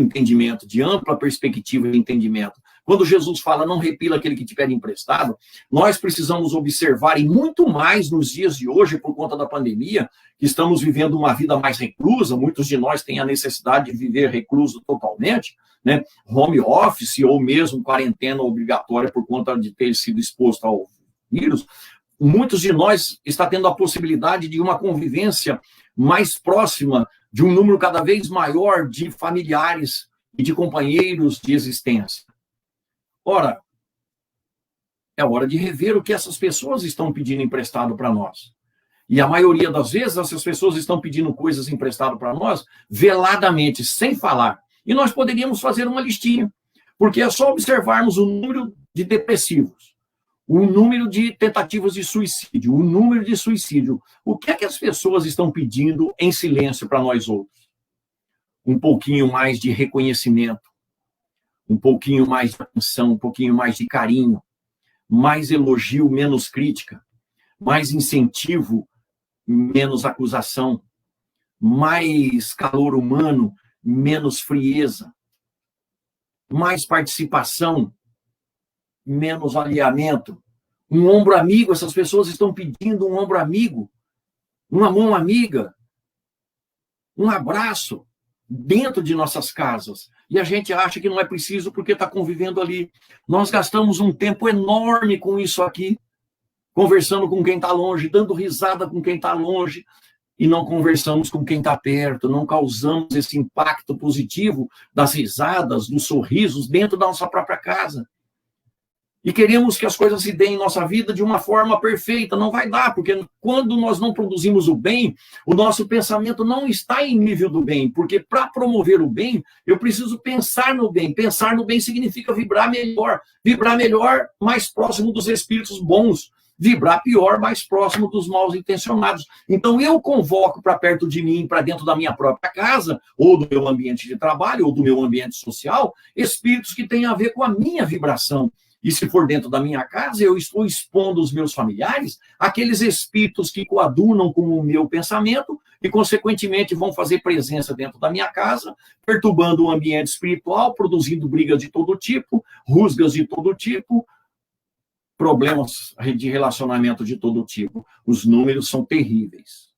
entendimento, de ampla perspectiva de entendimento. Quando Jesus fala, não repila aquele que te pede emprestado, nós precisamos observar, e muito mais nos dias de hoje, por conta da pandemia, que estamos vivendo uma vida mais reclusa, muitos de nós têm a necessidade de viver recluso totalmente, né? Home office ou mesmo quarentena obrigatória por conta de ter sido exposto ao vírus. Muitos de nós estão tendo a possibilidade de uma convivência mais próxima, de um número cada vez maior de familiares e de companheiros de existência. Ora, é hora de rever o que essas pessoas estão pedindo emprestado para nós. E a maioria das vezes, essas pessoas estão pedindo coisas emprestado para nós veladamente, sem falar. E nós poderíamos fazer uma listinha, porque é só observarmos o número de depressivos, o número de tentativas de suicídio, o número de suicídio. O que é que as pessoas estão pedindo em silêncio para nós outros? Um pouquinho mais de reconhecimento, um pouquinho mais de atenção, um pouquinho mais de carinho, mais elogio, menos crítica, mais incentivo, menos acusação, mais calor humano, menos frieza, mais participação, menos alinhamento. Um ombro amigo, essas pessoas estão pedindo um ombro amigo, uma mão amiga, um abraço dentro de nossas casas. E a gente acha que não é preciso porque está convivendo ali. Nós gastamos um tempo enorme com isso aqui, conversando com quem está longe, dando risada com quem está longe, e não conversamos com quem está perto, não causamos esse impacto positivo das risadas, dos sorrisos dentro da nossa própria casa. e queremos que as coisas se deem em nossa vida de uma forma perfeita. Não vai dar, porque quando nós não produzimos o bem, o nosso pensamento não está em nível do bem, porque para promover o bem, eu preciso pensar no bem. Pensar no bem significa vibrar melhor, mais próximo dos espíritos bons, vibrar pior, mais próximo dos mal intencionados. Então eu convoco para perto de mim, para dentro da minha própria casa, ou do meu ambiente de trabalho, ou do meu ambiente social, espíritos que têm a ver com a minha vibração. E se for dentro da minha casa, eu estou expondo os meus familiares àqueles espíritos que coadunam com o meu pensamento e, consequentemente, vão fazer presença dentro da minha casa, perturbando o ambiente espiritual, produzindo brigas de todo tipo, rusgas de todo tipo, problemas de relacionamento de todo tipo. Os números são terríveis.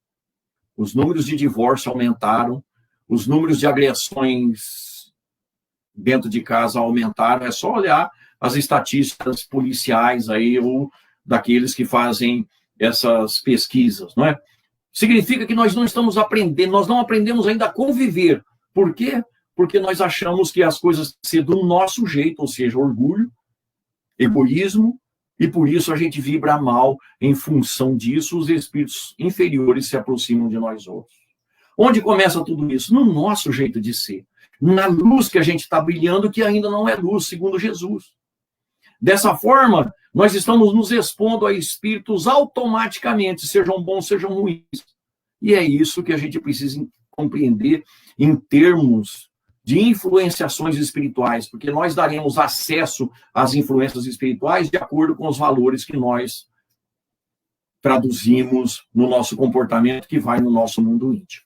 Os números de divórcio aumentaram, os números de agressões dentro de casa aumentaram. É só olhar as estatísticas policiais aí, ou daqueles que fazem essas pesquisas, não é? Significa que nós não estamos aprendendo, nós não aprendemos ainda a conviver. Por quê? Porque nós achamos que as coisas têm que ser do nosso jeito, ou seja, orgulho, egoísmo, e por isso a gente vibra mal. Em função disso, os espíritos inferiores se aproximam de nós outros. Onde começa tudo isso? No nosso jeito de ser. Na luz que a gente está brilhando, que ainda não é luz, segundo Jesus. Dessa forma, nós estamos nos expondo a espíritos automaticamente, sejam bons, sejam ruins. E é isso que a gente precisa compreender em termos de influenciações espirituais, porque nós daremos acesso às influências espirituais de acordo com os valores que nós traduzimos no nosso comportamento, que vai no nosso mundo íntimo.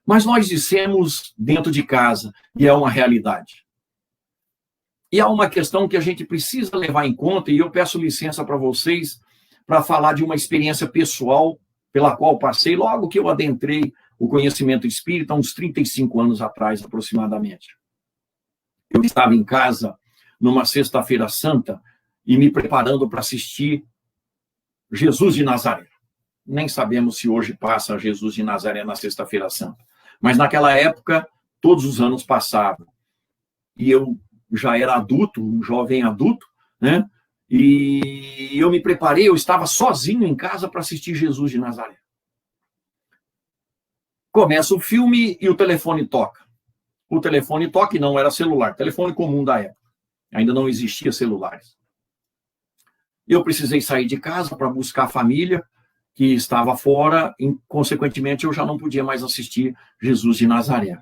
Mas nós dissemos dentro de casa, e é uma realidade. E há uma questão que a gente precisa levar em conta, e eu peço licença para vocês para falar de uma experiência pessoal pela qual passei logo que eu adentrei o conhecimento espírita, uns 35 anos atrás, aproximadamente. Eu estava em casa numa sexta-feira santa e me preparando para assistir Jesus de Nazaré. Nem sabemos se hoje passa Jesus de Nazaré na sexta-feira santa. Mas naquela época, todos os anos passavam. E eu já era adulto, um jovem adulto, né? E eu me preparei, eu estava sozinho em casa para assistir Jesus de Nazaré. Começa o filme e o telefone toca. O telefone toca e não era celular, telefone comum da época. Ainda não existia celulares. Eu precisei sair de casa para buscar a família que estava fora, e, consequentemente, eu já não podia mais assistir Jesus de Nazaré.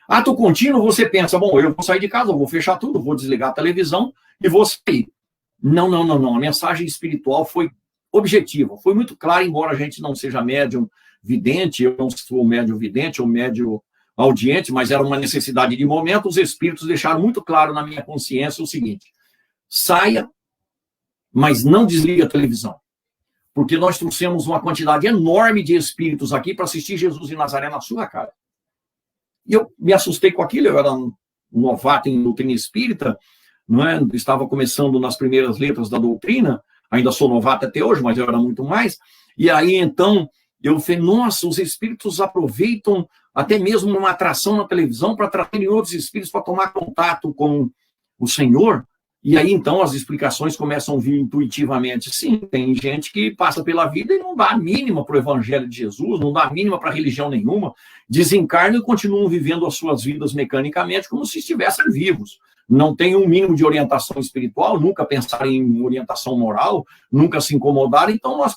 Ato contínuo, você pensa, bom, eu vou sair de casa, eu vou fechar tudo, vou desligar a televisão e vou sair. Não. A mensagem espiritual foi objetiva, foi muito clara, embora a gente não seja médium vidente, eu não sou médium vidente ou médium audiente, mas era uma necessidade de momento. Os espíritos deixaram muito claro na minha consciência o seguinte: saia, mas não desligue a televisão. Porque nós trouxemos uma quantidade enorme de espíritos aqui para assistir Jesus de Nazaré na sua casa. E eu me assustei com aquilo, eu era um novato em doutrina espírita, não é? Estava começando nas primeiras letras da doutrina, ainda sou novato até hoje, mas eu era muito mais. E aí, então, eu falei, nossa, os espíritos aproveitam até mesmo uma atração na televisão para trazerem outros espíritos para tomar contato com o Senhor. E aí, então, as explicações começam a vir intuitivamente. Sim, tem gente que passa pela vida e não dá a mínima para o Evangelho de Jesus, não dá a mínima para religião nenhuma, desencarnam e continuam vivendo as suas vidas mecanicamente como se estivessem vivos. Não tem um mínimo de orientação espiritual, nunca pensaram em orientação moral, nunca se incomodaram. Então, nós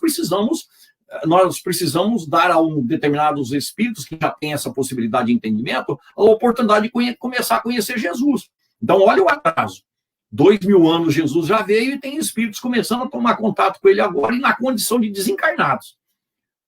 precisamos dar a determinados espíritos que já têm essa possibilidade de entendimento a oportunidade de começar a conhecer Jesus. Então, olha o atraso. 2000 anos Jesus já veio e tem espíritos começando a tomar contato com ele agora e na condição de desencarnados,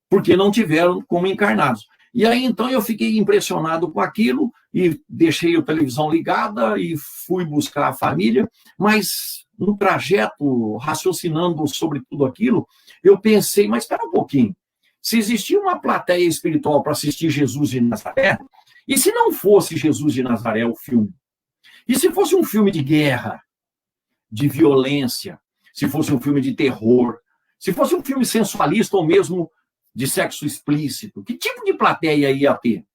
porque não tiveram como encarnados. E aí, então, eu fiquei impressionado com aquilo e deixei a televisão ligada e fui buscar a família, mas no trajeto, raciocinando sobre tudo aquilo, eu pensei, mas espera um pouquinho, se existia uma plateia espiritual para assistir Jesus de Nazaré, e se não fosse Jesus de Nazaré o filme? E se fosse um filme de guerra, de violência, se fosse um filme de terror, se fosse um filme sensualista ou mesmo de sexo explícito, que tipo de plateia ia ter?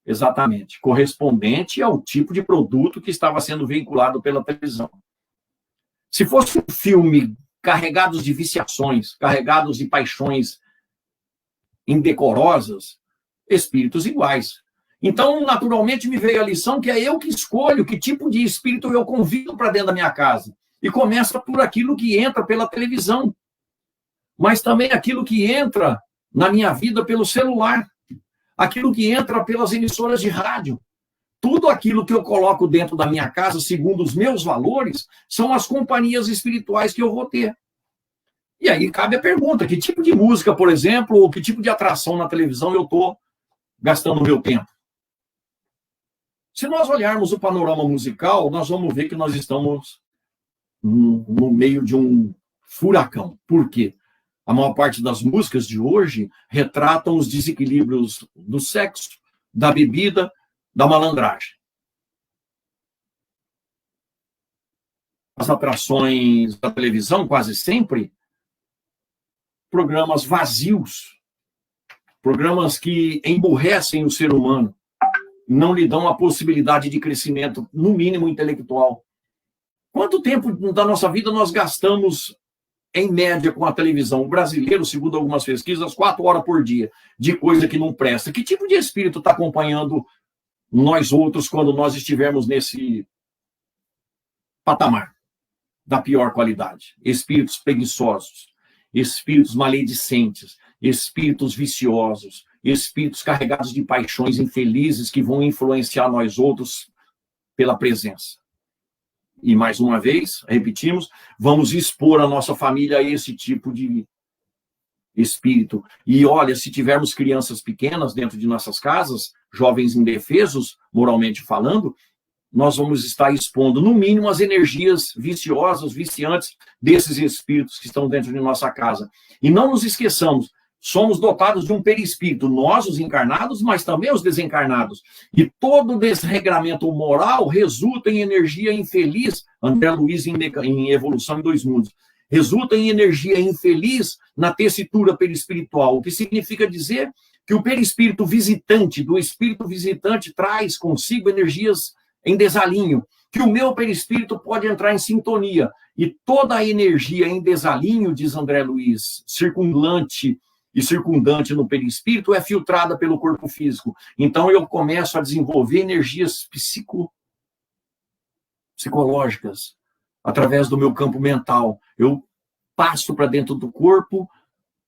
Exatamente, correspondente ao tipo de produto que estava sendo vinculado pela televisão. Se fosse um filme carregados de viciações, carregados de paixões indecorosas, espíritos iguais. Então, naturalmente, me veio a lição que é eu que escolho que tipo de espírito eu convido para dentro da minha casa. E começa por aquilo que entra pela televisão, mas também aquilo que entra na minha vida pelo celular, aquilo que entra pelas emissoras de rádio. Tudo aquilo que eu coloco dentro da minha casa, segundo os meus valores, são as companhias espirituais que eu vou ter. E aí cabe a pergunta, que tipo de música, por exemplo, ou que tipo de atração na televisão eu estou gastando o meu tempo? Se nós olharmos o panorama musical, nós vamos ver que nós estamos no meio de um furacão. Por quê? A maior parte das músicas de hoje retratam os desequilíbrios do sexo, da bebida, da malandragem. As atrações da televisão, quase sempre, programas vazios, programas que emburrecem o ser humano, não lhe dão a possibilidade de crescimento, no mínimo intelectual. Quanto tempo da nossa vida nós gastamos, em média, com a televisão? O brasileiro, segundo algumas pesquisas, 4 horas por dia, de coisa que não presta. Que tipo de espírito está acompanhando nós outros quando nós estivermos nesse patamar da pior qualidade? Espíritos preguiçosos, espíritos maledicentes, espíritos viciosos, espíritos carregados de paixões infelizes que vão influenciar nós outros pela presença. E, mais uma vez, repetimos, vamos expor a nossa família a esse tipo de espírito. E, olha, se tivermos crianças pequenas dentro de nossas casas, jovens indefesos, moralmente falando, nós vamos estar expondo, no mínimo, as energias viciosas, viciantes desses espíritos que estão dentro de nossa casa. E não nos esqueçamos, somos dotados de um perispírito, nós, os encarnados, mas também os desencarnados. E todo desregramento moral resulta em energia infeliz, André Luiz em Evolução em 2 Mundos, resulta em energia infeliz na tessitura perispiritual, o que significa dizer que o perispírito visitante, do espírito visitante, traz consigo energias em desalinho, que o meu perispírito pode entrar em sintonia, e toda a energia em desalinho, diz André Luiz, circundante e circundante no perispírito, é filtrada pelo corpo físico. Então eu começo a desenvolver energias psicológicas através do meu campo mental. Eu passo para dentro do corpo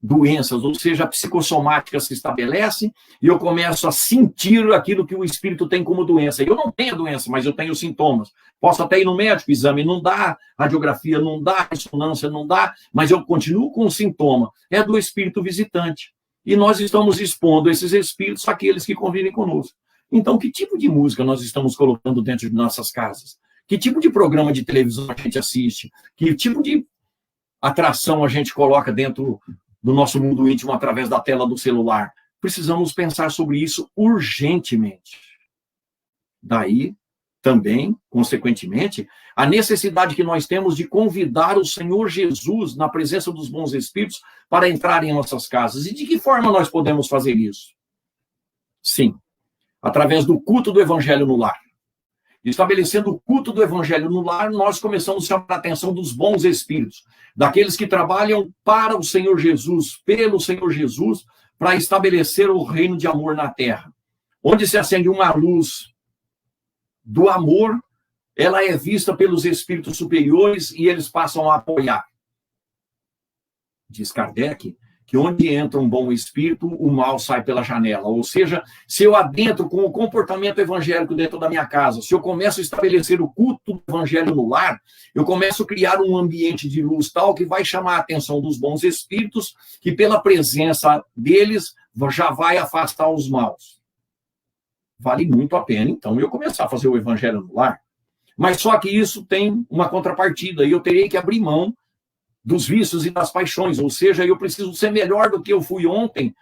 doenças, ou seja, a psicossomática se estabelece e eu começo a sentir aquilo que o espírito tem como doença. Eu não tenho a doença, mas eu tenho sintomas. Posso até ir no médico, exame não dá, radiografia não dá, ressonância não dá, mas eu continuo com o sintoma. É do espírito visitante. E nós estamos expondo esses espíritos àqueles que convivem conosco. Então, que tipo de música nós estamos colocando dentro de nossas casas? Que tipo de programa de televisão a gente assiste? Que tipo de atração a gente coloca dentro do nosso mundo íntimo através da tela do celular? Precisamos pensar sobre isso urgentemente. Daí, também, consequentemente, a necessidade que nós temos de convidar o Senhor Jesus, na presença dos bons espíritos, para entrar em nossas casas. E de que forma nós podemos fazer isso? Sim, através do culto do Evangelho no lar. Estabelecendo o culto do Evangelho no lar, nós começamos a chamar a atenção dos bons espíritos, daqueles que trabalham para o Senhor Jesus, pelo Senhor Jesus, para estabelecer o reino de amor na terra. Onde se acende uma luz do amor, ela é vista pelos espíritos superiores e eles passam a apoiar. Diz Kardec que onde entra um bom espírito, o mal sai pela janela. Ou seja, se eu adentro com o comportamento evangélico dentro da minha casa, se eu começo a estabelecer o culto do evangelho no lar, eu começo a criar um ambiente de luz tal que vai chamar a atenção dos bons espíritos, que pela presença deles já vai afastar os maus. Vale muito a pena, então, eu começar a fazer o evangelho no lar. Mas só que isso tem uma contrapartida, e eu terei que abrir mão dos vícios e das paixões, ou seja, eu preciso ser melhor do que eu fui ontem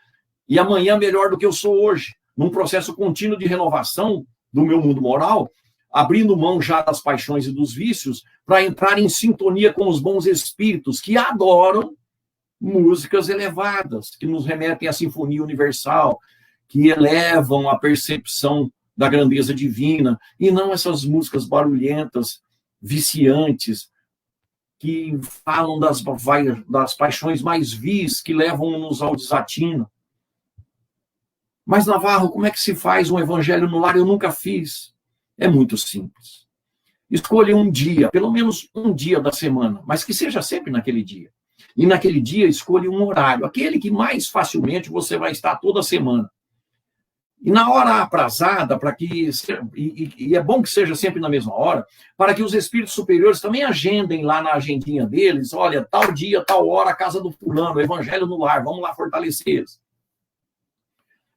e amanhã melhor do que eu sou hoje, num processo contínuo de renovação do meu mundo moral, abrindo mão já das paixões e dos vícios para entrar em sintonia com os bons espíritos que adoram músicas elevadas, que nos remetem à sinfonia universal, que elevam a percepção da grandeza divina, e não essas músicas barulhentas, viciantes, que falam das paixões mais vis, que levam-nos ao desatino. Mas, Navarro, como é que se faz um evangelho no lar? Eu nunca fiz. É muito simples. Escolha um dia, pelo menos um dia da semana, mas que seja sempre naquele dia. E naquele dia, escolha um horário, aquele que mais facilmente você vai estar toda semana. E na hora aprazada, e é bom que seja sempre na mesma hora, para que os espíritos superiores também agendem lá na agendinha deles, olha, tal dia, tal hora, a casa do fulano, evangelho no lar, vamos lá fortalecer eles.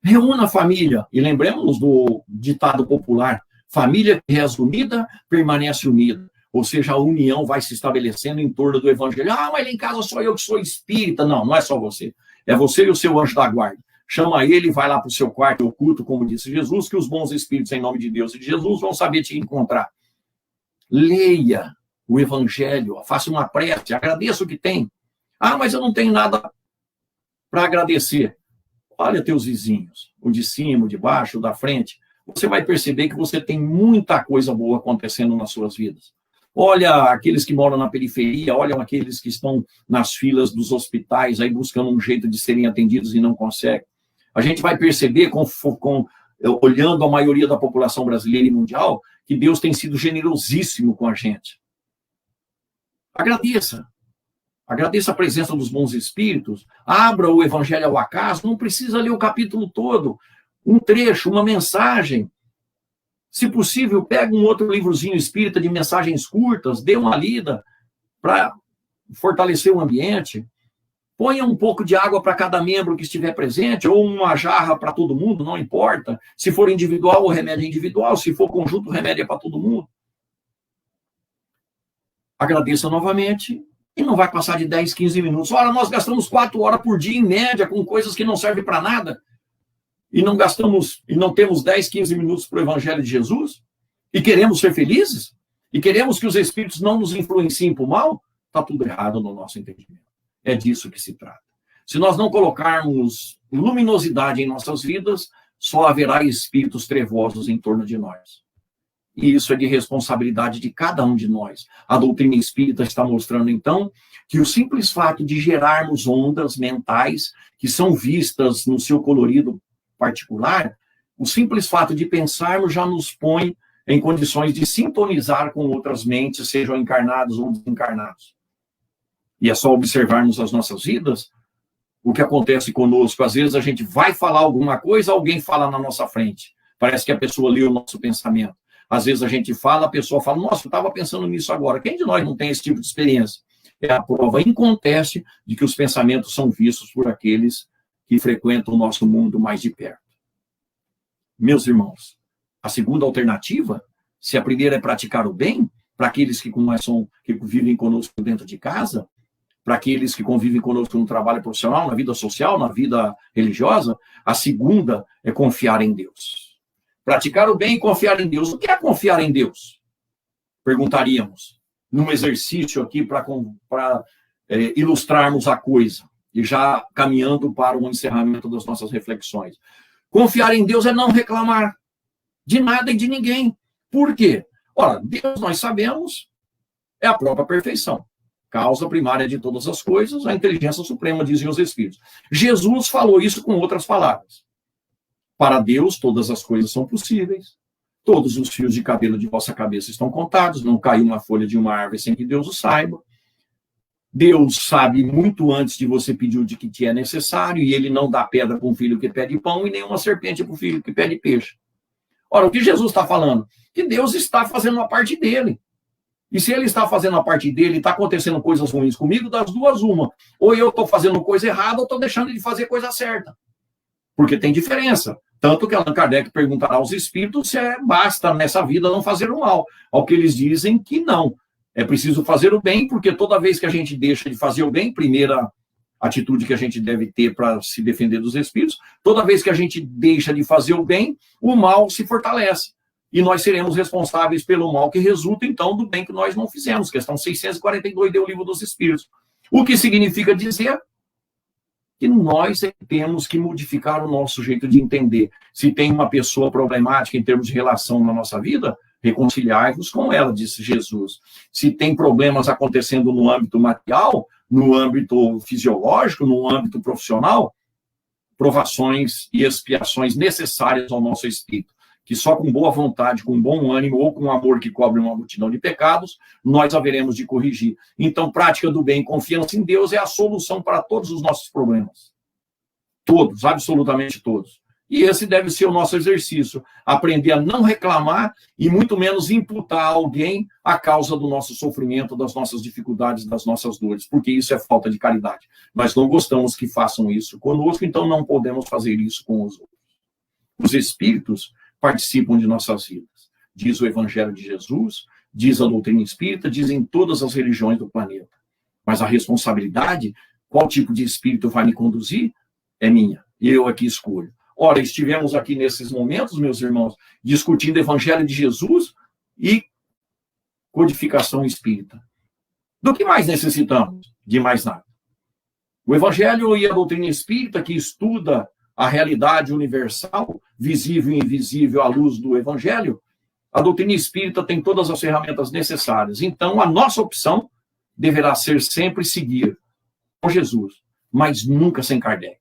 Reúna a família, e lembremos do ditado popular, família que reza unida, permanece unida. Ou seja, a união vai se estabelecendo em torno do evangelho. Ah, mas lá em casa sou eu que sou espírita. Não, não é só você. É você e o seu anjo da guarda. Chama ele e vai lá para o seu quarto oculto, como disse Jesus, que os bons espíritos, em nome de Deus e de Jesus, vão saber te encontrar. Leia o evangelho, faça uma prece, agradeça o que tem. Ah, mas eu não tenho nada para agradecer. Olha teus vizinhos, o de cima, o de baixo, o da frente. Você vai perceber que você tem muita coisa boa acontecendo nas suas vidas. Olha aqueles que moram na periferia, olha aqueles que estão nas filas dos hospitais, aí buscando um jeito de serem atendidos e não conseguem. A gente vai perceber, olhando a maioria da população brasileira e mundial, que Deus tem sido generosíssimo com a gente. Agradeça. Agradeça a presença dos bons espíritos. Abra o evangelho ao acaso. Não precisa ler o capítulo todo. Um trecho, uma mensagem. Se possível, pega um outro livrozinho espírita de mensagens curtas, dê uma lida para fortalecer o ambiente. Ponha um pouco de água para cada membro que estiver presente, ou uma jarra para todo mundo, não importa. Se for individual, o remédio é individual. Se for conjunto, o remédio é para todo mundo. Agradeça novamente e não vai passar de 10, 15 minutos. Ora, nós gastamos 4 horas por dia, em média, com coisas que não servem para nada. E não temos 10, 15 minutos para o Evangelho de Jesus? E queremos ser felizes? E queremos que os espíritos não nos influenciem para o mal? Está tudo errado no nosso entendimento. É disso que se trata. Se nós não colocarmos luminosidade em nossas vidas, só haverá espíritos trevosos em torno de nós. E isso é de responsabilidade de cada um de nós. A doutrina espírita está mostrando, então, que o simples fato de gerarmos ondas mentais, que são vistas no seu colorido particular, o simples fato de pensarmos já nos põe em condições de sintonizar com outras mentes, sejam encarnados ou desencarnados. E é só observarmos as nossas vidas, o que acontece conosco. Às vezes a gente vai falar alguma coisa, alguém fala na nossa frente. Parece que a pessoa leu o nosso pensamento. Às vezes a gente fala, a pessoa fala, nossa, eu estava pensando nisso agora. Quem de nós não tem esse tipo de experiência? É a prova inconteste de que os pensamentos são vistos por aqueles que frequentam o nosso mundo mais de perto. Meus irmãos, a segunda alternativa, se a primeira é praticar o bem, para aqueles que vivem conosco dentro de casa, para aqueles que convivem conosco no trabalho profissional, na vida social, na vida religiosa, a segunda é confiar em Deus. Praticar o bem e confiar em Deus. O que é confiar em Deus? Perguntaríamos, num exercício aqui para ilustrarmos a coisa, e já caminhando para o encerramento das nossas reflexões. Confiar em Deus é não reclamar de nada e de ninguém. Por quê? Ora, Deus, nós sabemos, é a própria perfeição. Causa primária de todas as coisas, a inteligência suprema, dizem os Espíritos. Jesus falou isso com outras palavras. Para Deus, todas as coisas são possíveis. Todos os fios de cabelo de vossa cabeça estão contados. Não caiu uma folha de uma árvore sem que Deus o saiba. Deus sabe muito antes de você pedir o que te é necessário, e ele não dá pedra para um filho que pede pão e nem uma serpente para um filho que pede peixe. Ora, o que Jesus está falando? Que Deus está fazendo a parte dele. E se ele está fazendo a parte dele e está acontecendo coisas ruins comigo, das duas, uma. Ou eu estou fazendo coisa errada ou estou deixando de fazer coisa certa. Porque tem diferença. Tanto que Allan Kardec perguntará aos espíritos se basta nessa vida não fazer o mal. Ao que eles dizem que não. É preciso fazer o bem, porque toda vez que a gente deixa de fazer o bem, primeira atitude que a gente deve ter para se defender dos espíritos, toda vez que a gente deixa de fazer o bem, o mal se fortalece. E nós seremos responsáveis pelo mal que resulta, então, do bem que nós não fizemos. Questão 642 do Livro dos Espíritos. O que significa dizer que nós temos que modificar o nosso jeito de entender. Se tem uma pessoa problemática em termos de relação na nossa vida, Reconciliai-vos com ela, disse Jesus. Se tem problemas acontecendo no âmbito material, no âmbito fisiológico, no âmbito profissional, provações e expiações necessárias ao nosso espírito, que só com boa vontade, com bom ânimo ou com amor que cobre uma multidão de pecados, nós haveremos de corrigir. Então, prática do bem, confiança em Deus é a solução para todos os nossos problemas. Todos, absolutamente todos. E esse deve ser o nosso exercício, aprender a não reclamar e muito menos imputar a alguém a causa do nosso sofrimento, das nossas dificuldades, das nossas dores, porque isso é falta de caridade. Nós não gostamos que façam isso conosco, então não podemos fazer isso com os outros. Os espíritos participam de nossas vidas. Diz o Evangelho de Jesus, diz a doutrina espírita, dizem todas as religiões do planeta. Mas a responsabilidade, qual tipo de espírito vai me conduzir, é minha. E eu aqui escolho. Ora, estivemos aqui nesses momentos, meus irmãos, discutindo o Evangelho de Jesus e codificação espírita. Do que mais necessitamos? De mais nada. O Evangelho e a doutrina espírita, que estuda a realidade universal, visível e invisível à luz do Evangelho, a doutrina espírita tem todas as ferramentas necessárias. Então, a nossa opção deverá ser sempre seguir com Jesus, mas nunca sem Kardec.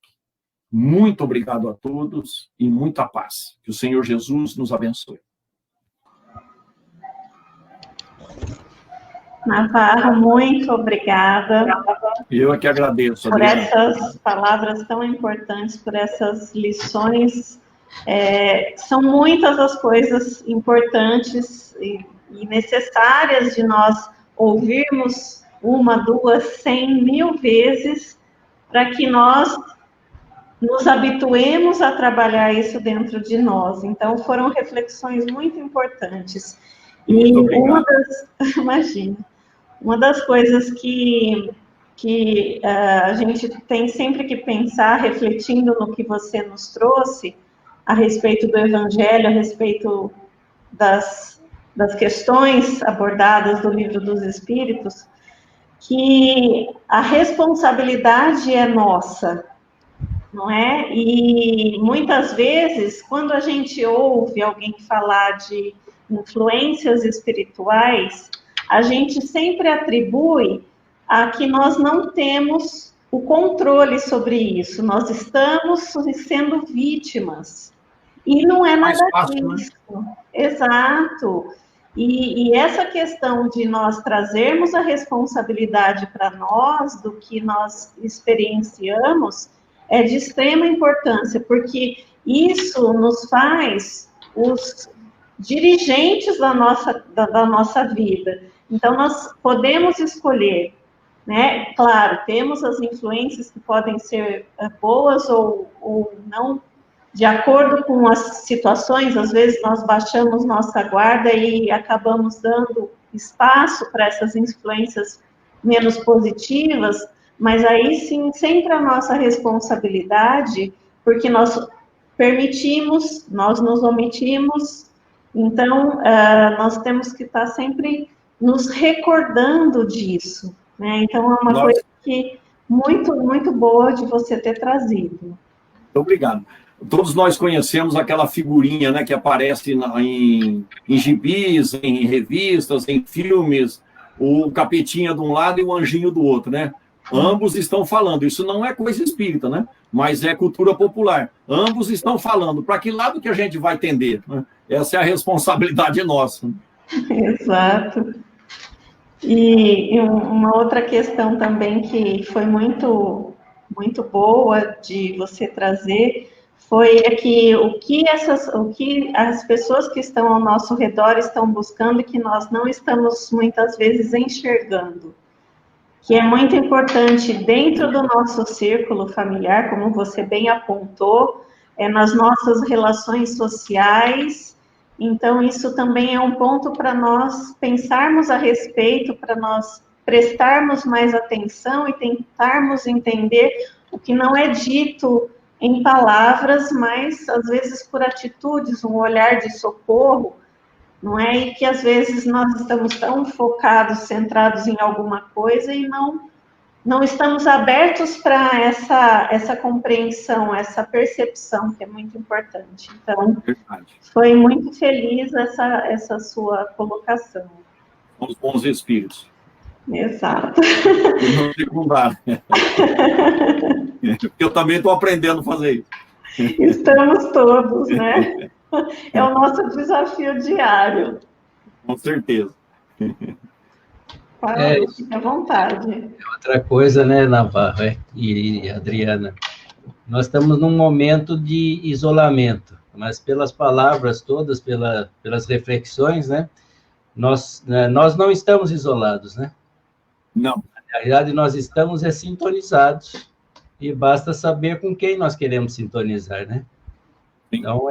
Muito obrigado a todos e muita paz. Que o Senhor Jesus nos abençoe. Navarro, muito obrigada. Eu é que agradeço, por Adriana. essas palavras tão importantes, por essas lições. São muitas as coisas importantes e necessárias de nós ouvirmos 1, 2, 100, 1000 vezes, para que nós nos habituemos a trabalhar isso dentro de nós. Então, foram reflexões muito importantes. E uma das coisas que a gente tem sempre que pensar, refletindo no que você nos trouxe, a respeito do Evangelho, a respeito das questões abordadas do Livro dos Espíritos, que a responsabilidade é nossa, não é? E muitas vezes, quando a gente ouve alguém falar de influências espirituais, a gente sempre atribui a que nós não temos o controle sobre isso, nós estamos sendo vítimas. E não é nada disso. Né? Exato. E essa questão de nós trazermos a responsabilidade para nós do que nós experienciamos é de extrema importância, porque isso nos faz os dirigentes da nossa vida. Então, nós podemos escolher, né? Claro, temos as influências que podem ser boas ou não, de acordo com as situações. Às vezes nós baixamos nossa guarda e acabamos dando espaço para essas influências menos positivas, mas aí sim, sempre a nossa responsabilidade, porque nós permitimos, nós nos omitimos, então nós temos que estar sempre nos recordando disso, né? Então é uma coisa que muito, muito boa de você ter trazido. Obrigado. Todos nós conhecemos aquela figurinha, né, que aparece em gibis, em revistas, em filmes, o capetinha de um lado e o anjinho do outro, né? Ambos estão falando. Isso não é coisa espírita, né? Mas é cultura popular. Ambos estão falando. Para que lado que a gente vai tender? Né? Essa é a responsabilidade nossa. Exato. E uma outra questão também que foi muito, muito boa de você trazer foi que o que as pessoas que estão ao nosso redor estão buscando e que nós não estamos muitas vezes enxergando. Que é muito importante dentro do nosso círculo familiar, como você bem apontou, nas nossas relações sociais. Então, isso também é um ponto para nós pensarmos a respeito, para nós prestarmos mais atenção e tentarmos entender o que não é dito em palavras, mas às vezes por atitudes, um olhar de socorro, não é? E que às vezes nós estamos tão focados, centrados em alguma coisa e não não estamos abertos para essa compreensão, essa percepção, que é muito importante. Então, foi muito feliz essa sua colocação. Os bons espíritos. Exato. E não secundário. Eu também estou aprendendo a fazer isso. Estamos todos, né? É o nosso desafio diário. Com certeza. Fique à vontade. Outra coisa, né, Navarro e Adriana, nós estamos num momento de isolamento, mas pelas palavras todas, pelas reflexões, né, nós não estamos isolados, né? Não. Na realidade, nós estamos sintonizados, e basta saber com quem nós queremos sintonizar, né? Sim. Então,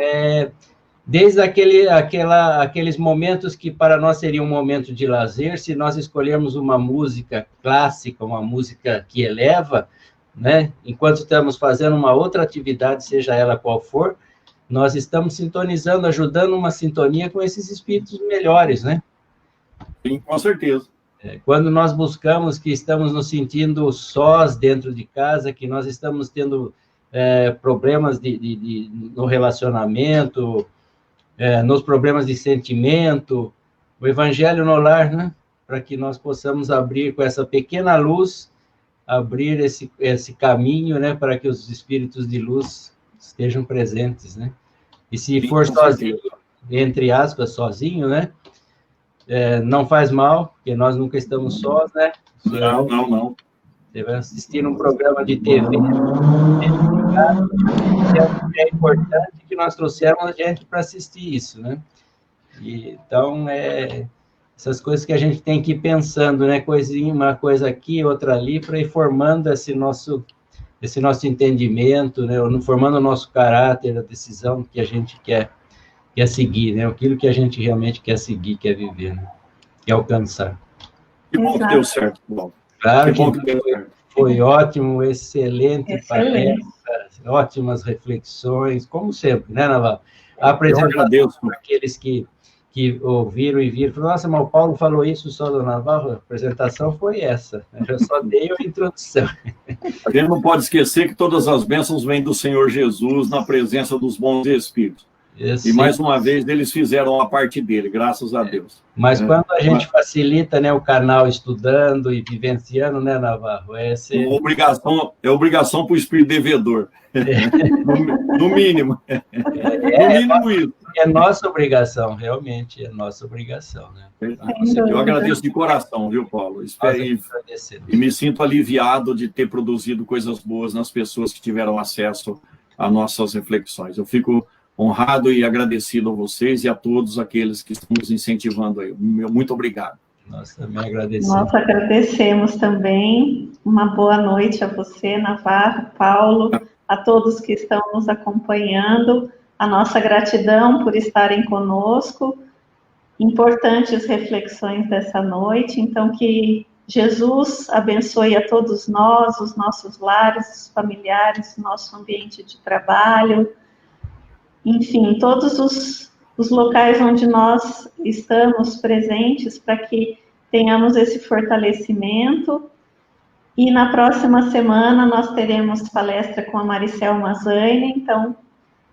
desde aqueles momentos que para nós seria um momento de lazer, se nós escolhermos uma música clássica, uma música que eleva, né? Enquanto estamos fazendo uma outra atividade, seja ela qual for, nós estamos sintonizando, ajudando uma sintonia com esses espíritos melhores, né? Sim, com certeza. Quando nós buscamos que estamos nos sentindo sós dentro de casa, que nós estamos tendo problemas no relacionamento, nos problemas de sentimento, o Evangelho no lar, né? Para que nós possamos abrir com essa pequena luz, abrir esse caminho, né? Para que os espíritos de luz estejam presentes, né? E se for sozinho, entre aspas, sozinho, né? Não faz mal, porque nós nunca estamos sós, né? Não. Você vai assistir um programa de TV, é importante que nós trouxermos a gente para assistir isso, né? Então, essas coisas que a gente tem que ir pensando, né? Uma coisa aqui, outra ali, para ir formando esse nosso entendimento, né? Formando o nosso caráter, a decisão que a gente quer seguir, né? Aquilo que a gente realmente quer seguir, quer viver, né? Quer alcançar. Que bom que deu certo, Paulo. Claro que foi ótimo, excelente palestra, ótimas reflexões, como sempre, né, Navarro? A apresentação para aqueles que ouviram e viram, falaram, nossa, mas o Paulo falou isso só do Navarro, a apresentação foi essa, eu só dei a introdução. A gente não pode esquecer que todas as bênçãos vêm do Senhor Jesus na presença dos bons espíritos. E mais uma vez eles fizeram a parte dele, graças a Deus. Mas quando a gente facilita, né, o canal estudando e vivenciando, né, Navarro? É obrigação para o espírito devedor. No mínimo. No mínimo isso. É nossa obrigação, realmente, é nossa obrigação, né? Eu agradeço de coração, viu, Paulo? E me sinto aliviado de ter produzido coisas boas nas pessoas que tiveram acesso às nossas reflexões. Eu fico honrado e agradecido a vocês e a todos aqueles que estão nos incentivando aí. Muito obrigado. Nós também agradecemos. Nós agradecemos também. Uma boa noite a você, Navarro, Paulo, a todos que estão nos acompanhando. A nossa gratidão por estarem conosco. Importantes reflexões dessa noite. Então, que Jesus abençoe a todos nós, os nossos lares, os familiares, nosso ambiente de trabalho, enfim, todos os locais onde nós estamos presentes, para que tenhamos esse fortalecimento. E na próxima semana nós teremos palestra com a Maricel Mazzani, então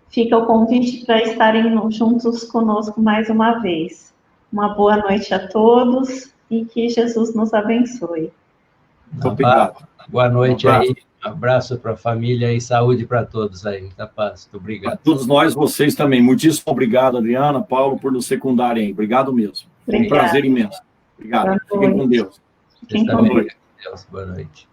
fica o convite para estarem juntos conosco mais uma vez. Uma boa noite a todos e que Jesus nos abençoe. Muito obrigado. Boa noite aí. Um abraço para a família e saúde para todos aí. Muita paz. Muito obrigado. A todos nós, vocês também. Muitíssimo obrigado, Adriana, Paulo, por nos secundarem aí. Obrigado mesmo. Foi um prazer imenso. Obrigado. Fiquem com Deus. Fiquem com Deus. Boa noite.